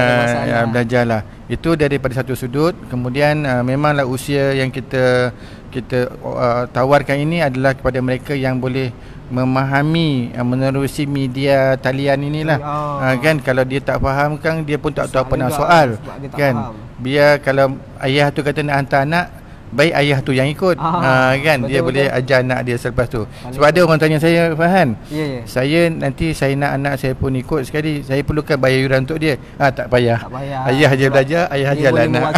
belajarlah. Itu daripada satu sudut. Kemudian memanglah usia yang kita tawarkan ini adalah kepada mereka yang boleh memahami menerusi media talian inilah. Kan, kalau dia tak faham kan, dia pun tak tahu apa nak soal, kan. Biar kalau ayah tu kata nak hantar anak, baik ayah tu yang ikut. Kan, dia boleh ajar anak dia selepas tu. Sebab ada orang tanya saya, Fahan, saya nanti saya nak anak saya pun ikut sekali, saya perlukan bayar yuran untuk dia? Tak payah. Ayah je belajar, ayah ajarlah anak.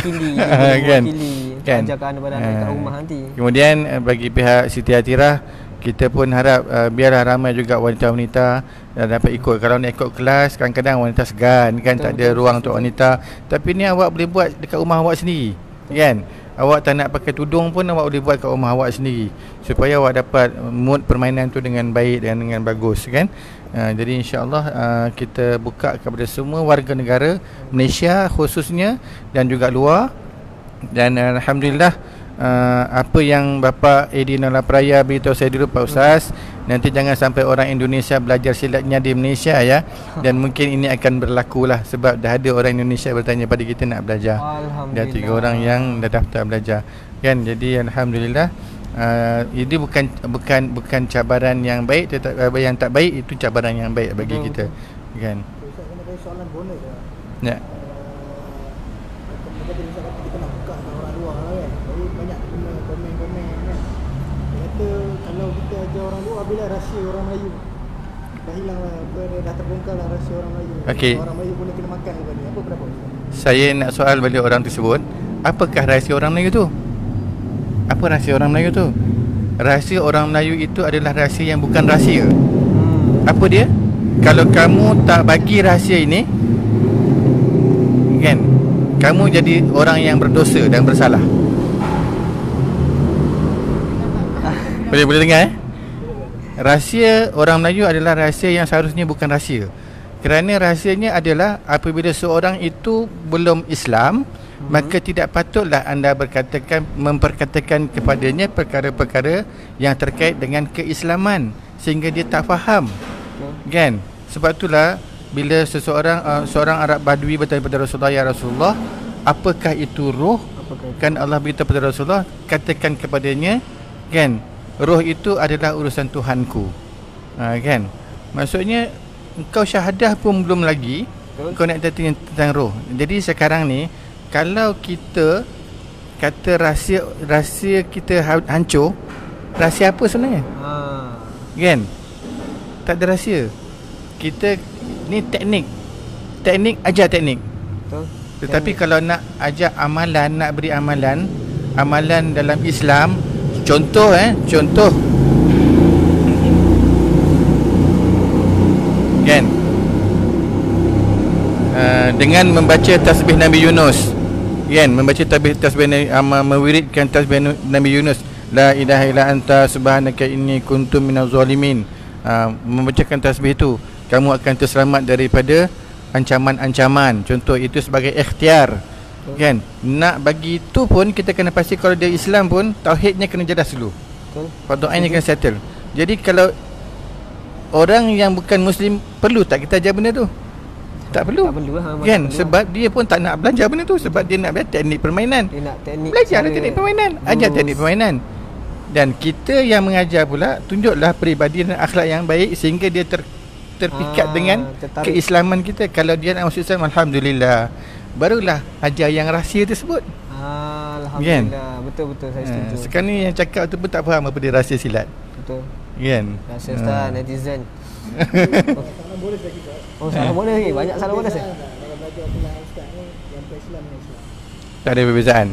Kan, ajarkan kepada anak kat rumah nanti. Kemudian bagi pihak Siti Atirah, kita pun harap biarlah ramai juga wanita-wanita dapat ikut. Kalau nak ikut kelas, kadang-kadang wanita segan, kan, tak ada ruang untuk wanita. Tapi ni awak boleh buat dekat rumah awak sendiri, kan. Awak tak nak pakai tudung pun awak boleh buat kat rumah awak sendiri, supaya awak dapat mood permainan tu dengan baik dan dengan bagus, kan. Jadi insya-Allah kita buka kepada semua warga negara Malaysia khususnya dan juga luar. Dan alhamdulillah, apa yang Bapa Edi Nalapraya beritahu saya dulu, Pak Ustaz, nanti jangan sampai orang Indonesia belajar silatnya di Malaysia, ya. Dan mungkin ini akan berlaku lah, sebab dah ada orang Indonesia bertanya pada kita nak belajar. Dah 3 orang yang dah daftar belajar, kan. Jadi alhamdulillah, ini bukan cabaran yang baik, tetapi yang tak baik itu cabaran yang baik bagi kita, kan. Ustaz, saya ada soalan bonus lah. Ya. Kita nak buka dengan orang luar lah, kan. Jadi banyak kena komen-komen, kan. Dia kata kalau kita ajar orang luar, bila rahsia orang Melayu dah hilang lah, dah terbongkar lah rahsia orang Melayu. Orang Melayu boleh kena makan lepas ni. Apa pendapat Ustaz? Saya nak soal balik orang tersebut, apakah rahsia orang Melayu tu? Apa rahsia orang Melayu tu? Rahsia orang Melayu itu adalah rahsia yang bukan rahsia. Apa dia? Kalau kamu tak bagi rahsia ini, kan, kamu jadi orang yang berdosa dan bersalah. Boleh dengar, rahsia orang Melayu adalah rahsia yang seharusnya bukan rahsia. Kerana rahsianya adalah apabila seorang itu belum Islam, maka tidak patutlah anda memperkatakan kepadanya perkara-perkara yang terkait dengan keislaman sehingga dia tak faham, kan. Sebab itulah bila seorang Arab Badui bertanya kepada Rasulullah, ya Rasulullah, apakah itu roh? Kan Allah beritahu kepada Rasulullah, katakan kepadanya, kan, roh itu adalah urusan Tuhanku. Kan, maksudnya engkau syahadah pun belum lagi, kau nak tanya tentang roh. Jadi sekarang ni, kalau kita kata rahsia kita hancur, rahsia apa sebenarnya? Kan, tak ada rahsia. Kita ni teknik ajar teknik. Tetapi kalau nak ajar amalan, nak beri amalan dalam Islam, contoh kan, dengan membaca tasbih Nabi Yunus, kan, membaca tasbih mewiridkan tasbih Nabi Yunus, la ilaha illa anta subhanaka inni kuntu minaz zalimin, membacakan tasbih itu. kamu akan terselamat daripada ancaman-ancaman. Contoh itu sebagai ikhtiar. Kan? Nak bagi itu pun kita kena pasti kalau dia Islam pun tauhidnya kena jelas dulu. Fardu ain kena settle. Jadi kalau orang yang bukan Muslim, perlu tak kita ajar benda tu? Tak perlu. Tak perlu lah, kan? tak perlu. Sebab dia pun tak nak belajar benda tu. Sebab dia nak belajar teknik permainan. Dia nak teknik Belajarlah teknik permainan. Ajar teknik permainan. Dan kita yang mengajar pula, tunjuklah peribadi dan akhlak yang baik sehingga dia terpikat dengan tertarik. keislaman kita. Kalau dia nak masuk Islam, alhamdulillah, barulah ajar yang rahsia tersebut. Alhamdulillah. Betul-betul saya setuju. Sekarang ni yang cakap tu pun tak faham apa dia rahsia silat. Betul. Kan? Rahsia Ustaz, netizen. Salah boleh lagi Ustaz. Oh, salah bonus lagi. Banyak salah bonus Kalau belajar kelas Ustaz ni yang Islam ni Islam. Tak ada perbezaan.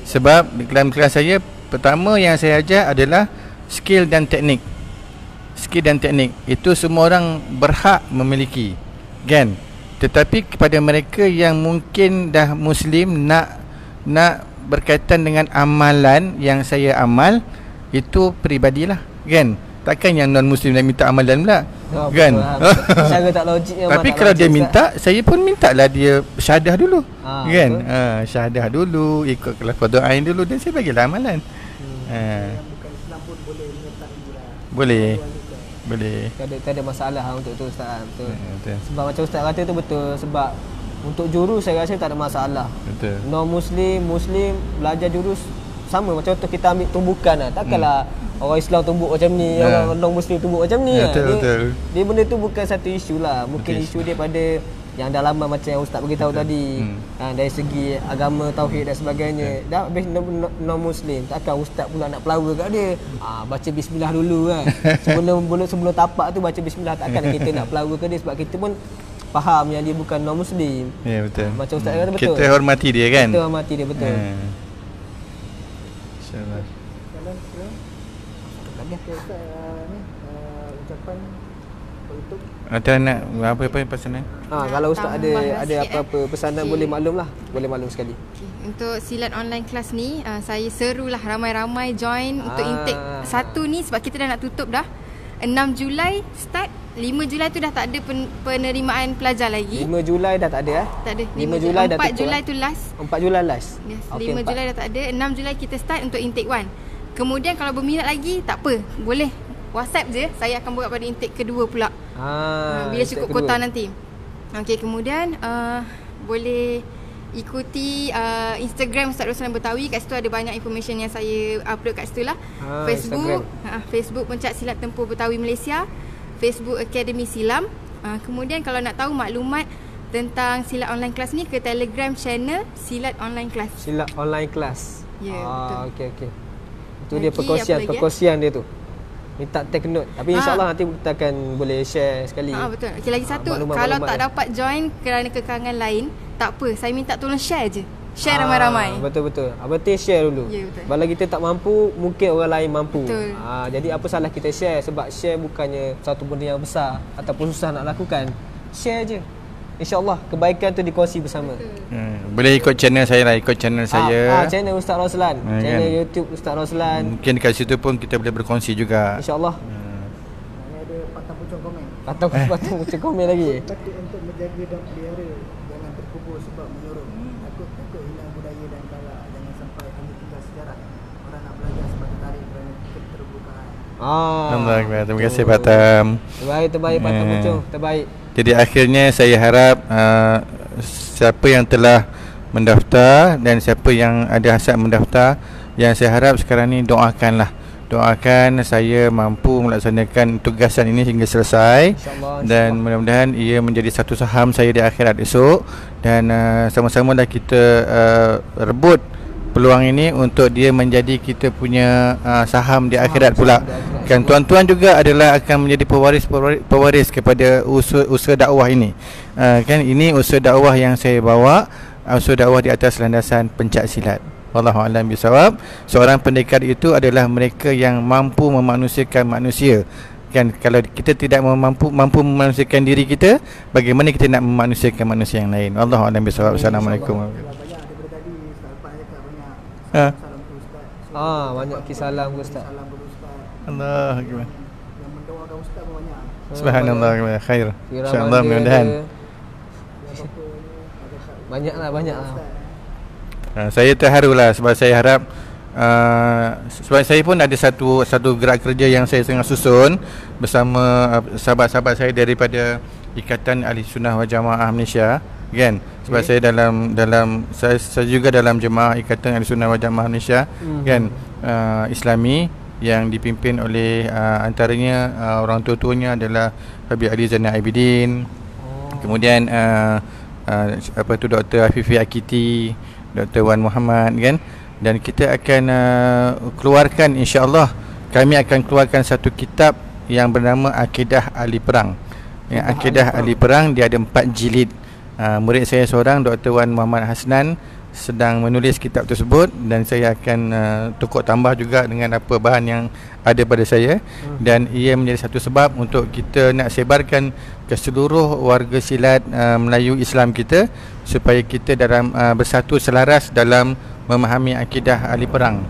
Sebab dalam kelas saya, pertama yang saya ajar adalah skill dan teknik. Skill dan teknik itu semua orang berhak memiliki, kan? Tetapi kepada mereka yang mungkin dah Muslim, nak berkaitan dengan amalan yang saya amal, itu peribadilah, kan? Takkan yang non-Muslim nak minta amalan pula, kan? Cara tak logik. Tapi kalau dia minta, saya pun mintalah dia syahadah dulu, kan? Syahadah dulu, ikut kelas fardu ain dulu, dan saya bagilah amalan. Yang bukan Islam pun boleh menyertai lah. Boleh. Tak ada masalah untuk tu Ustaz. Betul. Betul. Sebab macam Ustaz kata tu betul. Sebab untuk jurus saya rasa tak ada masalah. Betul. Non-Muslim, Muslim belajar jurus sama. Macam contoh kita ambil tumbukan lah. Takkanlah orang Islam tumbuk macam ni, orang non-Muslim tumbuk macam ni. Betul. Dia benda tu bukan satu isu lah. Mungkin isu dia pada yang dalaman macam yang Ustaz beritahu tadi. Dari segi agama, tauhid dan sebagainya. Dah habis non-Muslim, takkan Ustaz pula nak pelawa kat dia. Baca bismillah dulu kan. Sebelum tapak tu baca bismillah. Takkan kita nak pelawa ke dia sebab kita pun faham yang dia bukan non-Muslim. Ya, betul. Macam Ustaz kata betul. Kita hormati dia, kan? Kita hormati dia, betul. InsyaAllah. Okay, Ustaz, ni ucapan untuk Ada nak apa-apa pesanan? Kalau Ustaz ada apa-apa pesanan boleh maklum lah. Boleh maklum sekali. Untuk silat online kelas ni, saya serulah ramai-ramai join untuk intake 1 ni sebab kita dah nak tutup dah. 6 Julai start. 5 Julai tu dah tak ada penerimaan pelajar lagi. 5 Julai dah tak ada Tak ada. 5 Julai dah 4 tutup. Julai tu last. 4 Julai last. Yes, Okay, 5 Julai dah tak ada. 6 Julai kita start untuk intake 1. Kemudian kalau berminat lagi, tak apa. Boleh WhatsApp je. Saya akan buat pada intake kedua pula. Bila cukup kota nanti. Okey, kemudian boleh ikuti Instagram Ustaz Roslan Betawi. Kat situ ada banyak information yang saya upload kat situ lah. Facebook Pencak Silat Tempur Betawi Malaysia, Facebook Akademi Silam. Kemudian kalau nak tahu maklumat tentang silat online kelas ni, ke Telegram channel Silat Online Kelas. Silat Online Kelas. Ya, betul. Okey. Itu dia perkongsian dia tu. Minta take note. Tapi insyaAllah nanti kita akan boleh share sekali. Betul. Okey, lagi satu, kalau tak dapat join kerana kekangan lain, tak apa, saya minta tolong share je. Share ramai-ramai. Betul. Berarti share dulu. Ya, betul. Kalau kita tak mampu, mungkin orang lain mampu. Betul. Jadi apa salah kita share? Sebab share bukannya satu benda yang besar ataupun susah nak lakukan. Share je. InsyaAllah kebaikan tu dikongsi bersama. Boleh ikut channel saya lah. Ikut channel saya. Channel Ustaz Roslan. Channel kan? YouTube Ustaz Roslan. Mungkin kat situ pun kita boleh berkongsi juga. InsyaAllah. Ini ada patang pucuk komen. Patang pucuk komen lagi. Taktik untuk menjaga dan pelihara, jangan terkubur sebab menyorong. Takut hilang budaya dan kala. Jangan sampai ambil tinggal sejarah. Orang nak belajar sebagai tarikh kerana keterbukaan. Alhamdulillah. Terima kasih Batam. Terbaik Patang Pucuk. Terbaik. Jadi akhirnya saya harap siapa yang telah mendaftar dan siapa yang ada hasrat mendaftar, yang saya harap sekarang ni doakan saya mampu melaksanakan tugasan ini hingga selesai, dan mudah-mudahan ia menjadi satu saham saya di akhirat esok, dan sama-sama dah kita rebut peluang ini untuk dia menjadi kita punya saham di akhirat pula. Kan tuan-tuan juga adalah akan menjadi pewaris kepada usaha dakwah ini. Kan ini usaha dakwah yang saya bawa, usaha dakwah di atas landasan pencak silat. Wallahu a'lam bisawab. Seorang pendekar itu adalah mereka yang mampu memanusiakan manusia. Kan kalau kita tidak mampu memanusiakan diri kita, bagaimana kita nak memanusiakan manusia yang lain? Wallahu a'lam bisawab. Assalamualaikum. Banyak kisah salam ke Ustaz. Salam kepada Ustaz. Allah akbar. Yang mendoakan kawan ustaz pun banyak. Subhanallah, khair. Kira InsyaAllah Monday mudah-mudahan. Banyak lah. Saya terharulah sebab saya harap sebab saya pun ada satu gerak kerja yang saya tengah susun bersama sahabat-sahabat saya daripada Ikatan Ahli Sunnah Wal Jamaah Malaysia, kan? Sebab saya saya juga dalam jemaah Ikatan Ahli Sunnah Wal Jamaah Malaysia, kan? Islami yang dipimpin oleh antaranya orang tua-tuanya adalah Habib Ali Zainal Abidin. Kemudian Dr. Afifi Akiti, Dr. Wan Muhammad, kan? Dan kita akan keluarkan, insya-Allah kami akan keluarkan satu kitab yang bernama Akidah Ahli Perang. Akidah Ahli Perang, dia ada 4 jilid. Murid saya seorang, Dr. Wan Muhammad Hasnan, sedang menulis kitab tersebut dan saya akan tukar tambah juga dengan apa bahan yang ada pada saya, dan ia menjadi satu sebab untuk kita nak sebarkan ke seluruh warga silat Melayu Islam kita supaya kita dalam bersatu selaras dalam memahami akidah ahli perang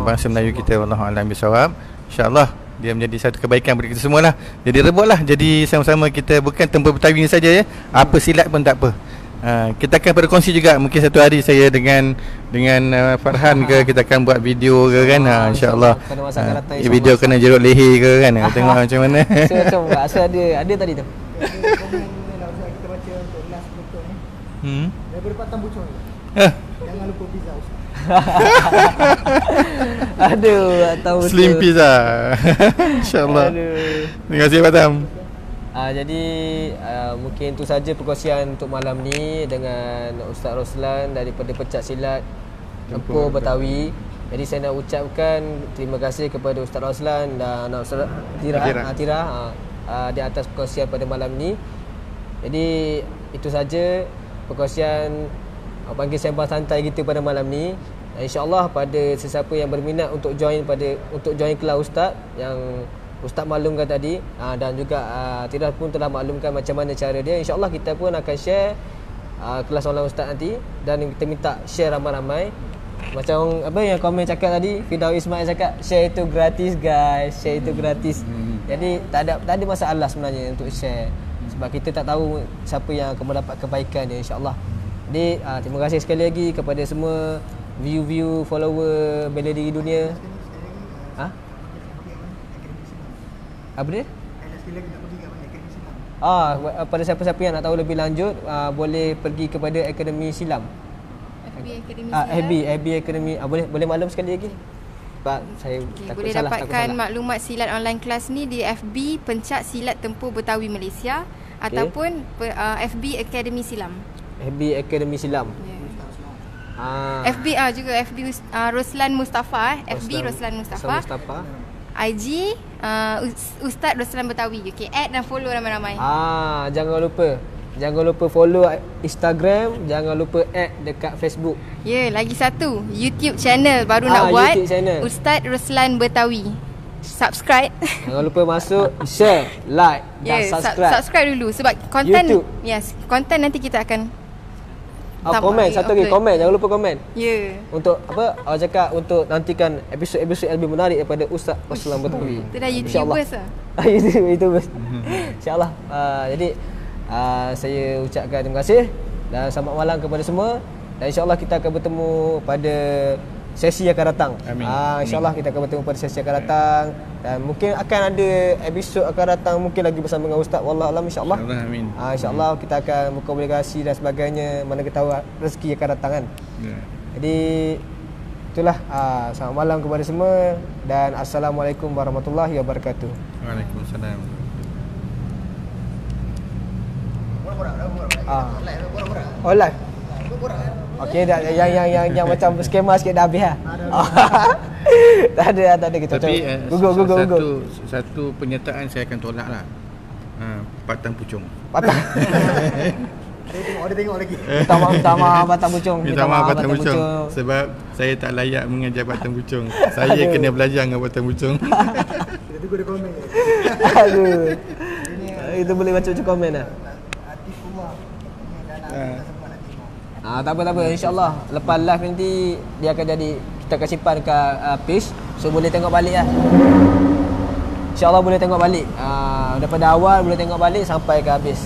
bangsa Melayu kita. Wallahu a'lam bissawab. InsyaAllah dia menjadi satu kebaikan bagi kita semualah. Jadi rebutlah, jadi sama-sama kita, bukan tempur Betawi saja ya. Apa silat pun tak apa. Kita akan berkongsi juga mungkin satu hari saya dengan Farhan ke, kita akan buat video ke, kan. InsyaAllah video kena jerut leher ke, kan. Tengok macam mana. Asal ada tadi tu. Kita baca untuk last betul ni. Daripada Pak Tan Puchong. Jangan lupa pizza Ustaz. Aduh, tak tahu Slim pizza. InsyaAllah. Terima kasih Pak Tam. Jadi mungkin itu saja perkongsian untuk malam ni dengan Ustaz Roslan daripada Pencak Silat Tempur Betawi. Jadi saya nak ucapkan terima kasih kepada Ustaz Roslan dan Ustaz Tira di atas perkongsian pada malam ni. Jadi itu saja perkongsian panggil sembang santai kita pada malam ni. InsyaAllah pada sesiapa yang berminat untuk join kelas Ustaz yang Ustaz maklumkan tadi, dan juga Tira pun telah maklumkan macam mana cara dia. InsyaAllah kita pun akan share kelas online Ustaz nanti, dan kita minta share ramai-ramai. Macam apa yang komen cakap tadi, Fidawi Ismail cakap share itu gratis guys, share itu gratis. Jadi tak ada masalah sebenarnya untuk share, sebab kita tak tahu siapa yang akan mendapat kebaikan dia, insyaAllah. Jadi terima kasih sekali lagi kepada semua view follower Bela Diri Dunia. Apa dia? Pada siapa-siapa yang nak tahu lebih lanjut, boleh pergi kepada Akademi Silam. FB Akademi. Boleh maklum sekali lagi? Sebab saya takut boleh salah. Boleh dapatkan maklumat silat online kelas ni di FB Pencak Silat Tempur Betawi Malaysia, ataupun FB Akademi Silam. FB Akademi Silam. FB juga FB Roslan Mustafa, FB Roslan Mustafa. IG Ustaz Roslan Betawi. Okey, add dan follow ramai-ramai. Jangan lupa follow Instagram, jangan lupa add dekat Facebook. Lagi satu, YouTube channel baru nak buat, Ustaz Roslan Betawi. Subscribe. Jangan lupa masuk, share, like dan subscribe. Subscribe dulu sebab konten konten nanti kita akan komen satu lagi, komen, jangan lupa komen. Untuk apa? Awak cakap untuk nantikan episod-episod yang lebih menarik daripada Ustaz Roslan Betawi. Itu dah YouTubers lah. YouTubers. InsyaAllah. Jadi saya ucapkan terima kasih dan selamat malam kepada semua. Dan insyaAllah kita akan bertemu pada sesi akan datang. InsyaAllah kita akan bertemu pada sesi akan datang. Dan mungkin akan ada episod akan datang mungkin lagi bersama dengan Ustaz. Wallahualam, insyaAllah. InsyaAllah kita akan berkomunikasi dan sebagainya. Mana kita tahu rezeki akan datang, kan. Jadi itulah. Selamat malam kepada semua. Dan Assalamualaikum warahmatullahi wabarakatuh. Waalaikumsalam. Live. Okey, yang macam skema sikit dah habis lah. Tak ada kita. Tapi Google. Satu penyertaan saya akan tolak lah. Pak Tan Puchong. Ada tengok lagi. Minta maaf Pak Tan Puchong. Minta maaf Pak Tan Puchong. Sebab saya tak layak mengajar Pak Tan Puchong. Saya kena belajar dengan Pak Tan Puchong. Kita tunggu dia komen. Aduh. Itu boleh baca komen lah. Tak apa. InsyaAllah lepas live nanti dia akan jadi, kita akan simpan dekat page, so boleh tengok balik lah. InsyaAllah boleh tengok balik. Daripada awal boleh tengok balik sampai ke habis.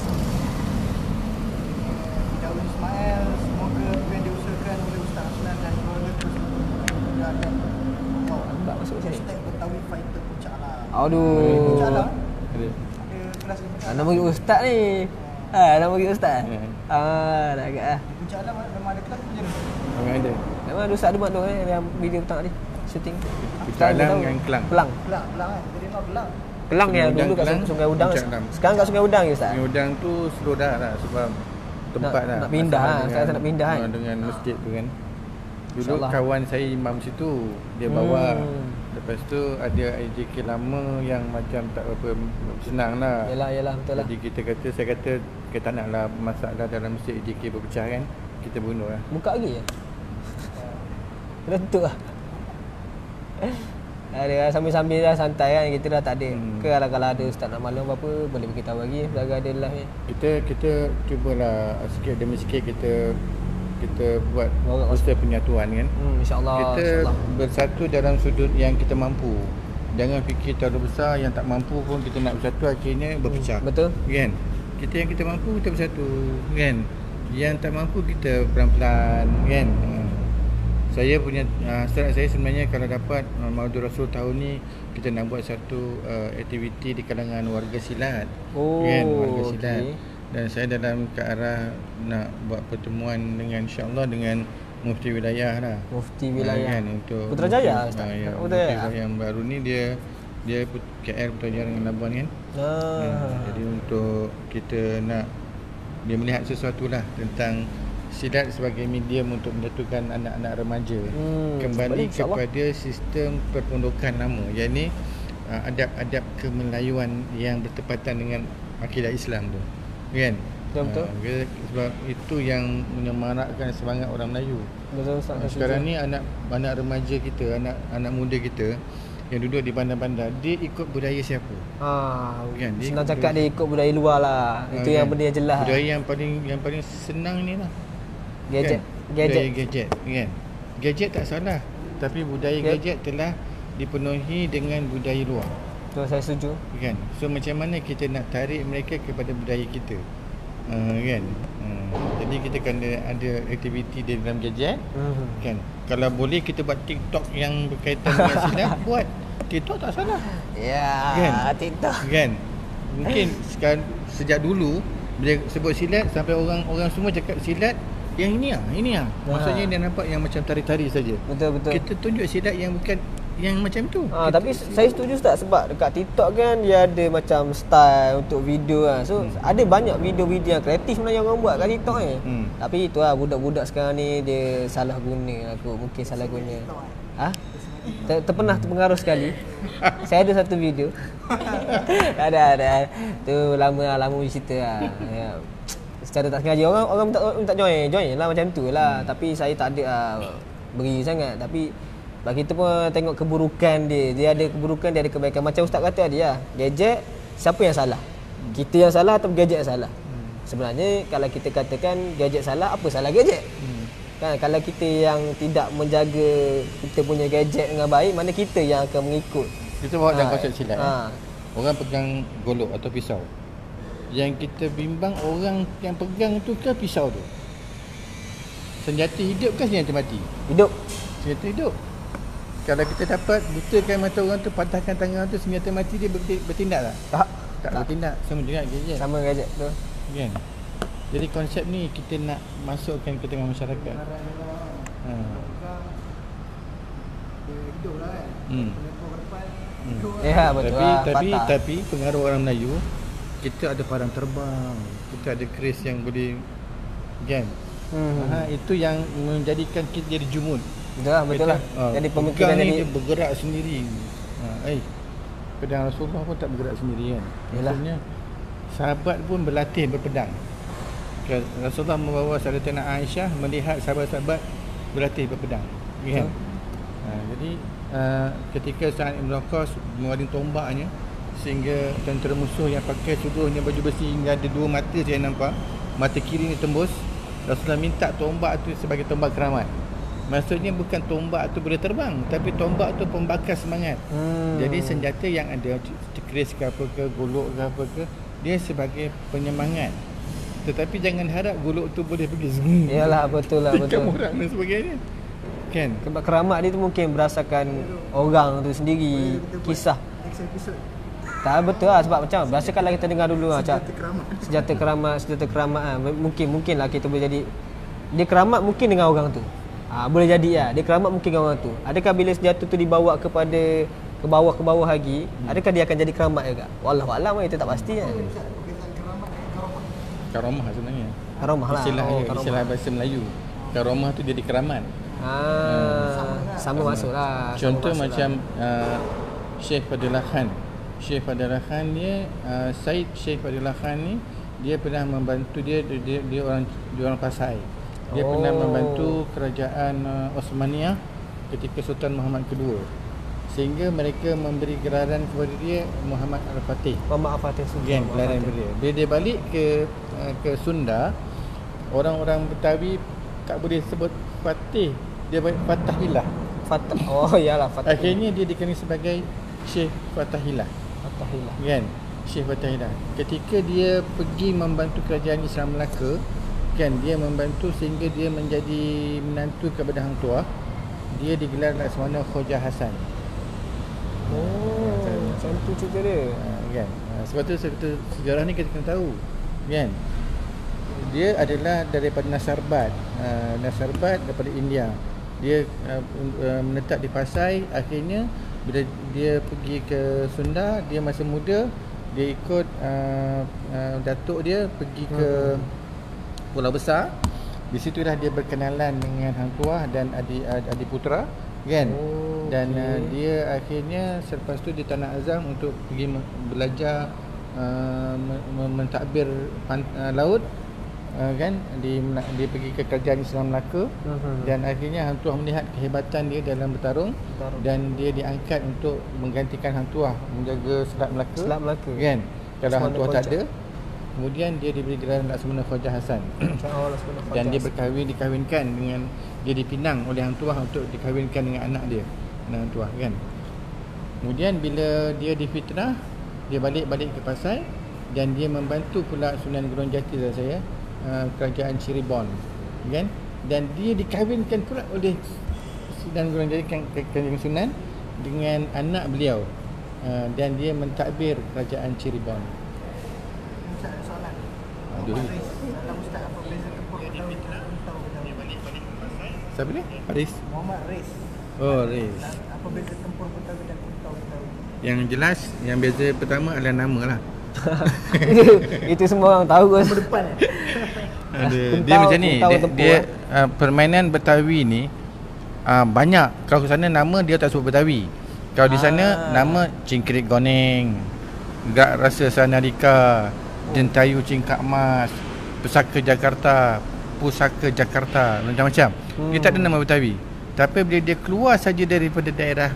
Daud Ismail, semoga apa yang diusahakan oleh Ustaz Aslan dan keluarga terus mudahkan Allah. Tak masuk sini. Hashtag Betawi Fighter Puncak Alam. Aduh. Puncak Alam Ada. ada kelas di Puncak Nama Alam. bagi ustaz ni. Nama bagi ustaz. Dah agak Di Puncak Alam memang ada kelas macam mana? Memang ada. Memang ada ustaz Demak tu yang video petang tadi. Shooting. Puncak Alam dengan Kelang. Kelang. Belang kan? Jadi nak belang. Kelang yang Udang dulu kat Kelang, Sungai Udang. Puncak Alam. Sekarang kat Sungai Udang je ustaz. Sungai Udang tu slow dah lah sebab tempat Nak- lah. nak pindah Masalah lah, dengan- sekarang nak pindah kan? Dengan masjid tu kan. Dulu InsyaAllah. kawan saya imam situ, dia bawa. Hmm. Lepas tu ada IJK lama yang macam tak berapa senang lah. Yalah betul lah. Jadi saya kata kita tak naklah masalah dalam masjid IJK berpecah kan. Kita bunuh lah. Buka lagi ya? Dah tutup lah. Ada sambil-sambil dah santai kan, kita dah tak ada. Ke kalau ada ustaz nak maklum apa-apa boleh beritahu lagi. Dah ada live ni. Kita cubalah sikit demi sikit kita buat Bawa usaha penyatuan kan. InsyaAllah. Kita InsyaAllah. bersatu dalam sudut yang kita mampu. Jangan fikir terlalu besar, yang tak mampu pun kita nak bersatu akhirnya berpecah. Betul. Kan? Yang kita mampu kita bersatu kan. Yang tak mampu kita pelan-pelan kan. Saya punya hasrat saya sebenarnya kalau dapat Maulid Rasul tahun ni kita nak buat satu aktiviti di kalangan warga silat. Kan, warga silat. Dan saya dalam ke arah nak buat pertemuan dengan insya-Allah dengan mufti wilayah lah. Mufti wilayah. Kan, untuk Putrajaya Ustaz. Ya, Putrajaya. mufti yang baru ni dia KL Putrajaya dengan Labuan kan. Jadi untuk kita nak dia melihat sesuatu lah tentang silat sebagai medium untuk menyatukan anak-anak remaja kembali kepada sistem perpondokan lama, yakni adab-adab kemelayuan yang bertepatan dengan akidah Islam tu kan. Betul. Sebab itu yang menyemarakkan semangat orang Melayu. Betul Ustaz. Sekarang ni anak remaja kita, anak muda kita yang duduk di bandar-bandar, dia ikut budaya siapa? Kan, dia Senang ikut cakap dia ikut budaya luar lah. Itu yang benda yang jelas. Budaya yang paling senang ni lah. Gadget. Kan? Budaya gadget kan. Gadget tak salah, tapi budaya gadget telah dipenuhi dengan budaya luar. Betul, saya setuju. Kan. So macam mana kita nak tarik mereka kepada budaya kita? Kan. Jadi kita kena ada aktiviti di dalam gadget. Kan. Kalau boleh kita buat TikTok yang berkaitan dengan silat, buat. TikTok tak salah. Ya, Kan? TikTok. Kan. Mungkin sekarang sejak dulu bila sebut silat sampai orang semua cakap silat yang ini ah. Maksudnya dia nampak yang macam tari-tari saja. Betul. Kita tunjuk silat yang bukan yang macam tu. Tapi saya setuju Ustaz sebab dekat TikTok kan dia ada macam style untuk video kan. So ada banyak video-video yang kreatif sebenarnya orang buat kat TikTok ni. Tapi itulah budak-budak sekarang ni dia salah guna mungkin salah guna. Terpengaruh sekali. Saya ada satu video. ada. Tu lama cerita lah. Ya. Secara tak sengaja orang minta join lah macam tu lah. Tapi saya tak ada beri sangat. Tapi bagi kita pun tengok keburukan dia ada keburukan, dia ada kebaikan. Macam ustaz kata tadi lah, gadget siapa yang salah? Kita yang salah atau gadget yang salah? Sebenarnya kalau kita katakan gadget salah, apa salah gadget? Kan kalau kita yang tidak menjaga kita punya gadget dengan baik, mana kita yang akan mengikut. Kita bawa dalam konsep silat. Orang pegang golok atau pisau. Yang kita bimbang orang yang pegang tu ke pisau tu? Senjata hidup ke senjata mati? Hidup. Senjata hidup. Kalau kita dapat butakan mata orang tu, patahkan tangan tu, senjata mati, dia bertindak tak? Tak bertindak. Sama juga gadget. Sama gadget tu. Kan? Jadi konsep ni kita nak masukkan ke tengah masyarakat. Hidup lah kan. Penepuk ke depan hidup lah. Ya betul Tapi pengaruh orang Melayu, kita ada parang terbang, kita ada keris yang boleh kan. Itu yang menjadikan kita jadi jumud. Betul lah. Jadi pemikiran ni jadi dia bergerak sendiri. Pedang Rasulullah pun tak bergerak sendiri kan. Maksudnya sahabat pun berlatih berpedang. Rasulullah membawa Sayyidatina Aisyah melihat sahabat-sahabat berlatih berpedang. Kan? Jadi ketika Sa'ad Ibn Waqqas mengeluarkan tombaknya sehingga tentera musuh yang pakai seluruhnya baju besi hingga ada dua mata saya nampak, mata kiri ni tembus, Rasulullah minta tombak tu sebagai tombak keramat. Maksudnya bukan tombak tu boleh terbang, tapi tombak tu pembakar semangat. Jadi senjata yang ada keris ke apa ke, golok ke apa ke, dia sebagai penyemangat. Tetapi jangan harap golok tu boleh pergi Yalah, betul lah, betul. tikam orang dan sebagainya. Kan? Sebab keramat dia tu mungkin berdasarkan orang tu sendiri, kisah. Tak betul lah, sebab macam biasa kalau kita dengar dulu senjata keramat mungkin lah kita boleh jadi dia keramat mungkin dengan orang tu. Boleh jadi lah, dia keramat mungkin dengan orang tu. Adakah bila senjata tu dibawa ke bawah lagi, adakah dia akan jadi keramat juga? Wallahu a'lam, kita tak pasti kan. Karamah sebenarnya. Karamah lah. Istilah bahasa Melayu. Karamah tu jadi keramat. Sama masuklah. Contoh macam Syekh Fadillah Khan. Syekh Fadillah Khan ni Said Syekh Fadillah Khan ni dia pernah membantu dia orang Pasai. Dia pernah membantu kerajaan Osmaniyah ketika Sultan Muhammad kedua. Sehingga mereka memberi gelaran kepada dia Muhammad Al-Fatih. Muhammad Al-Fatih Kan, gelaran dia. Bila dia balik ke Sunda, orang-orang Betawi tak boleh sebut Fatih, dia bagi Fatahillah. Iyalah Fatah. Akhirnya dia dikenali sebagai Syekh Fatahillah. Kan? Syekh Fatahillah. Ketika dia pergi membantu kerajaan Islam Melaka, kan, dia membantu sehingga dia menjadi menantu kepada Hang Tuah. Dia digelar Laksamana Khoja Hasan. Macam tu cerita dia. Kan? Sebab tu sejarah ni kita kena tahu. Kan? Dia adalah daripada Nasarbat. Nasarbat daripada India. Dia menetap di Pasai. Akhirnya bila dia pergi ke Sunda, dia masa muda, dia ikut datuk dia pergi ke Pulau Besar. Di situlah dia berkenalan dengan Hang Tuah dan adik putera, kan? Dan dia akhirnya selepas tu dia tak nak azam untuk pergi belajar mentadbir laut, kan? Dia pergi ke kerajaan Islam Melaka. Dan akhirnya Hang Tuah melihat kehebatan dia dalam bertarung. Dan dia diangkat untuk menggantikan Hang Tuah menjaga Selat Melaka. Kan? Kalau Hang Tuah tak ada, kemudian dia diberi gelaran Laksamana Khoja Hasan. Dan dia dikahwinkan dengan, dia dipinang oleh Hang Tuah untuk dikahwinkan dengan anak dia, Hang Tuah, kan. Kemudian bila dia difitnah, dia balik ke Pasai dan dia membantu pula Sunan Gunung Jati kerajaan Cirebon, kan. Dan dia dikahwinkan pula oleh Sunan Gunung Jati, Kanjeng Sunan, dengan anak beliau, dan dia mentadbir kerajaan Cirebon. Siapa ni? Haris? Muhammad Riz. Oh, Riz. Apa beza tempur Betawi dan kuntau Betawi? Yang jelas, yang beza pertama adalah nama lah. Itu semua orang tahu kan. Depan Dia macam ni. Dia permainan Betawi ni banyak. Kalau ke sana nama dia tak sebut Betawi. Kalau di sana nama Cingkrik Goneng, Gerak Rasa Sanarika, Dentayu Cingkak Mas, Pusaka Jakarta, Pusaka Jakarta, macam-macam. Dia tak ada nama Betawi. Tapi bila dia keluar saja daripada daerah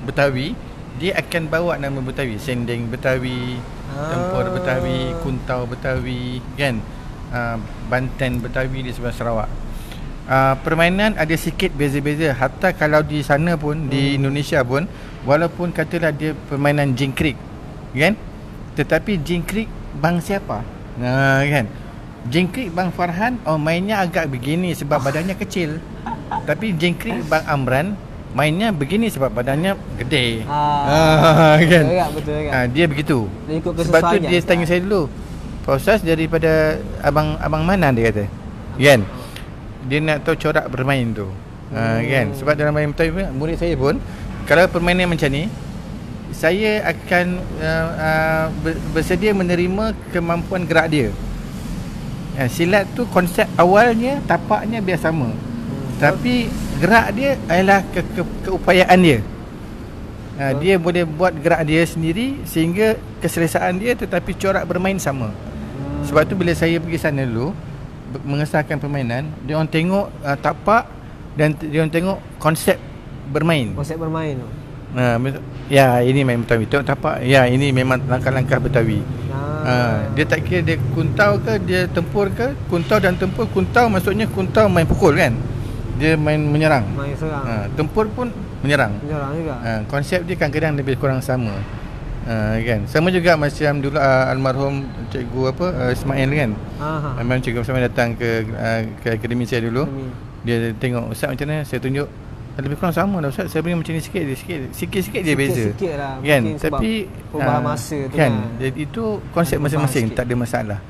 Betawi, dia akan bawa nama Betawi. Sendeng Betawi, Tempur Betawi, Kuntau Betawi, kan. Banten Betawi di sebelah Sarawak. Permainan ada sikit beza-beza. Hatta kalau di sana pun, di Indonesia pun, walaupun katalah dia permainan jingkrik, kan, tetapi jingkrik bang siapa? Kan, jingkrik bang Farhan, mainnya agak begini sebab badannya kecil. Tapi jingkrik bang Amran, mainnya begini sebab badannya gede. Kan? Betul kan? Dia begitu. Sebab tu dia tanya saya dulu, proses daripada abang mana, dia kata, kan. Dia nak tahu corak bermain tu. Kan? Sebab dalam main Betawi, murid saya pun, kalau permainan macam ni, saya akan bersedia menerima kemampuan gerak dia. Silat tu konsep awalnya, tapaknya biar sama, tapi gerak dia adalah keupayaan dia. Dia boleh buat gerak dia sendiri sehingga keselesaan dia, tetapi corak bermain sama. Sebab tu bila saya pergi sana dulu mengesahkan permainan, dia orang tengok tapak dan dia orang tengok konsep bermain. Ya, ini main Betawi. Tengok tapak, ya, ini memang langkah-langkah Betawi. Dia tak kira dia kuntau ke, dia tempur ke. Kuntau dan tempur, kuntau maksudnya kuntau main pukul, kan. dia main menyerang. Main serang. Tempur pun menyerang. Menyerang juga. Konsep dia kadang-kadang lebih kurang sama. Kan. Sama juga macam dulu almarhum cikgu Ismail kan. Almarhum cikgu Ismail datang ke akademi saya dulu. Dia tengok ustaz macam mana, saya tunjuk lebih kurang sama dah ustaz. Saya beri macam ni sikit-sikit dia beza. Sikit lah. Kan. Tapi perubahan masa tu kan. Jadi itu konsep masing-masing, tak ada masalah.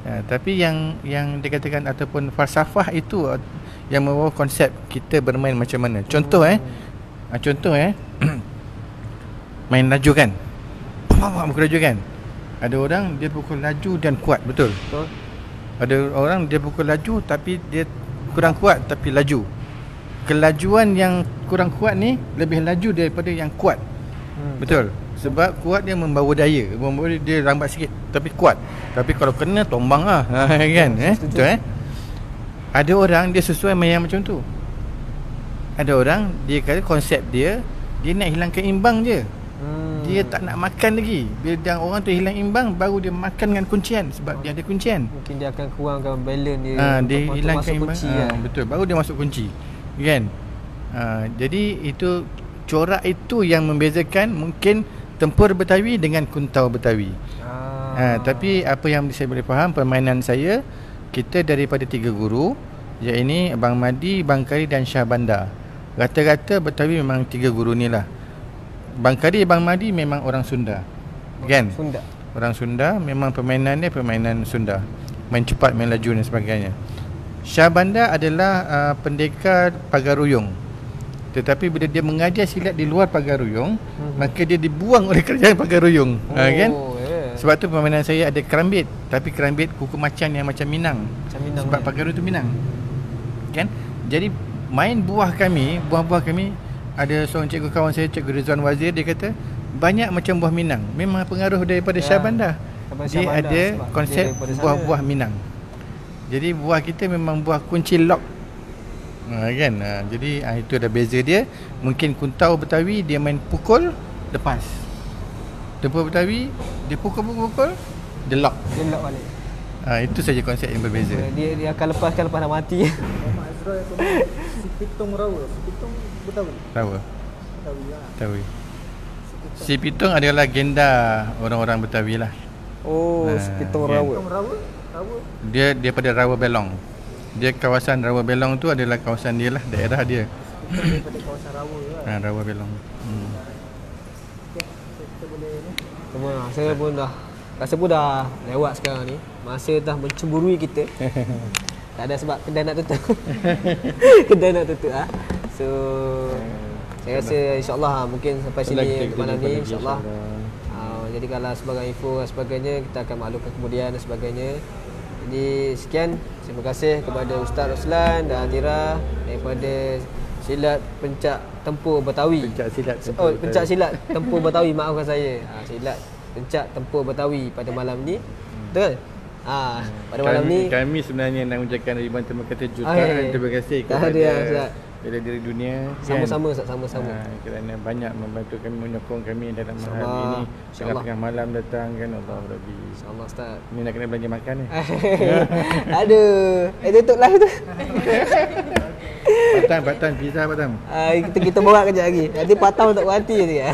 Tapi yang dikatakan ataupun falsafah itu yang membawa konsep kita bermain macam mana. Contoh main laju kan. Pukul laju kan. Ada orang dia pukul laju dan kuat, betul? Ada orang dia pukul laju tapi dia kurang kuat tapi laju. Kelajuan yang kurang kuat ni lebih laju daripada yang kuat. Betul? Sebab kuat dia membawa daya, dia lambat sikit tapi kuat. Tapi kalau kena tombang lah. Kan? Betul Ada orang dia sesuai main macam tu. Ada orang dia kata konsep dia nak hilangkan imbang je. Dia tak nak makan lagi. Bila orang tu hilang imbang, baru dia makan dengan kuncian. Sebab dia ada kuncian. Mungkin dia akan kurangkan balance dia. Dia hilangkan imbang kunci, betul. Baru dia masuk kunci. Kan? Jadi itu corak itu yang membezakan mungkin tempur Betawi dengan kuntau Betawi. Tapi apa yang saya boleh faham, permainan saya, kita daripada 3 guru, iaitu Abang Madi, Bang Kari dan Syah Bandar. Rata-rata Betawi memang 3 guru ni lah. Bang Kari, Bang Madi memang orang Sunda. Kan? Sunda. Orang Sunda, memang permainan dia permainan Sunda. Main cepat, main laju dan sebagainya. Syah Bandar adalah pendekar pagar ruyung. Tetapi bila dia mengajar silat di luar pagar ruyung, maka dia dibuang oleh kerajaan pagar ruyung. Kan? Sebab tu permainan saya ada kerambit. Tapi kerambit kuku macan yang macam Minang. Sebab pagar ruyung tu Minang. Kan? Jadi main buah kami ada seorang cikgu kawan saya, Cikgu Rizwan Wazir, dia kata banyak macam buah Minang. Memang pengaruh daripada Syah Bandar. Dia ada konsep buah-buah Minang. Jadi buah kita memang buah kunci lock. Kan? Jadi itu ada beza dia. Mungkin kuntau Betawi dia main pukul, lepas. Tempur Betawi dia pukul, dia lock. Dia lock balik. Itu saja konsep yang berbeza. Dia akan lepaskan lepas dah mati. Mak Azrul tu si Pitung Rawa. Si Pitung Betawi. Rawa. Betawi. Si Pitung adalah agenda orang-orang Betawi lah. Si Pitung Rawa. Pitung Rawa. Dia daripada Rawa Belong. Dia kawasan Rawa Belong tu adalah kawasan dia lah, daerah dia. Daripada kawasan Rawa lah. Rawa Belong. Kita boleh ni. Saya pun dah lewat sekarang ni. Masa dah mencemburui kita. Tak ada sebab kedai nak tutup. So saya rasa insyaAllah mungkin sampai sini malam ni insyaAllah. Jadi kalau sebagai info dan sebagainya, kita akan maklumkan kemudian dan sebagainya. Jadi sekian, terima kasih kepada Ustaz Roslan dan Atira daripada Silat Pencak Tempur Betawi. Pencak Silat Tempur Betawi, maafkan saya. Silat Pencak Tempur Betawi pada malam ni. Betul? Pada malam ni kami sebenarnya nak ucapkan ribuan terima kasih jutaan terima kasih kepada diri dunia. Sama-sama Ustaz, sama-sama. Kerana banyak membantu kami, menyokong kami dalam malam ini. Tengah malam datang kan, Allah Rabbi. InsyaAllah Ustaz. Ni nak kena belanja makan ni. Aduh, tutup live tu. Patang, pizza Patang. Kita borak kejap lagi. Nanti Patang tak berhati je.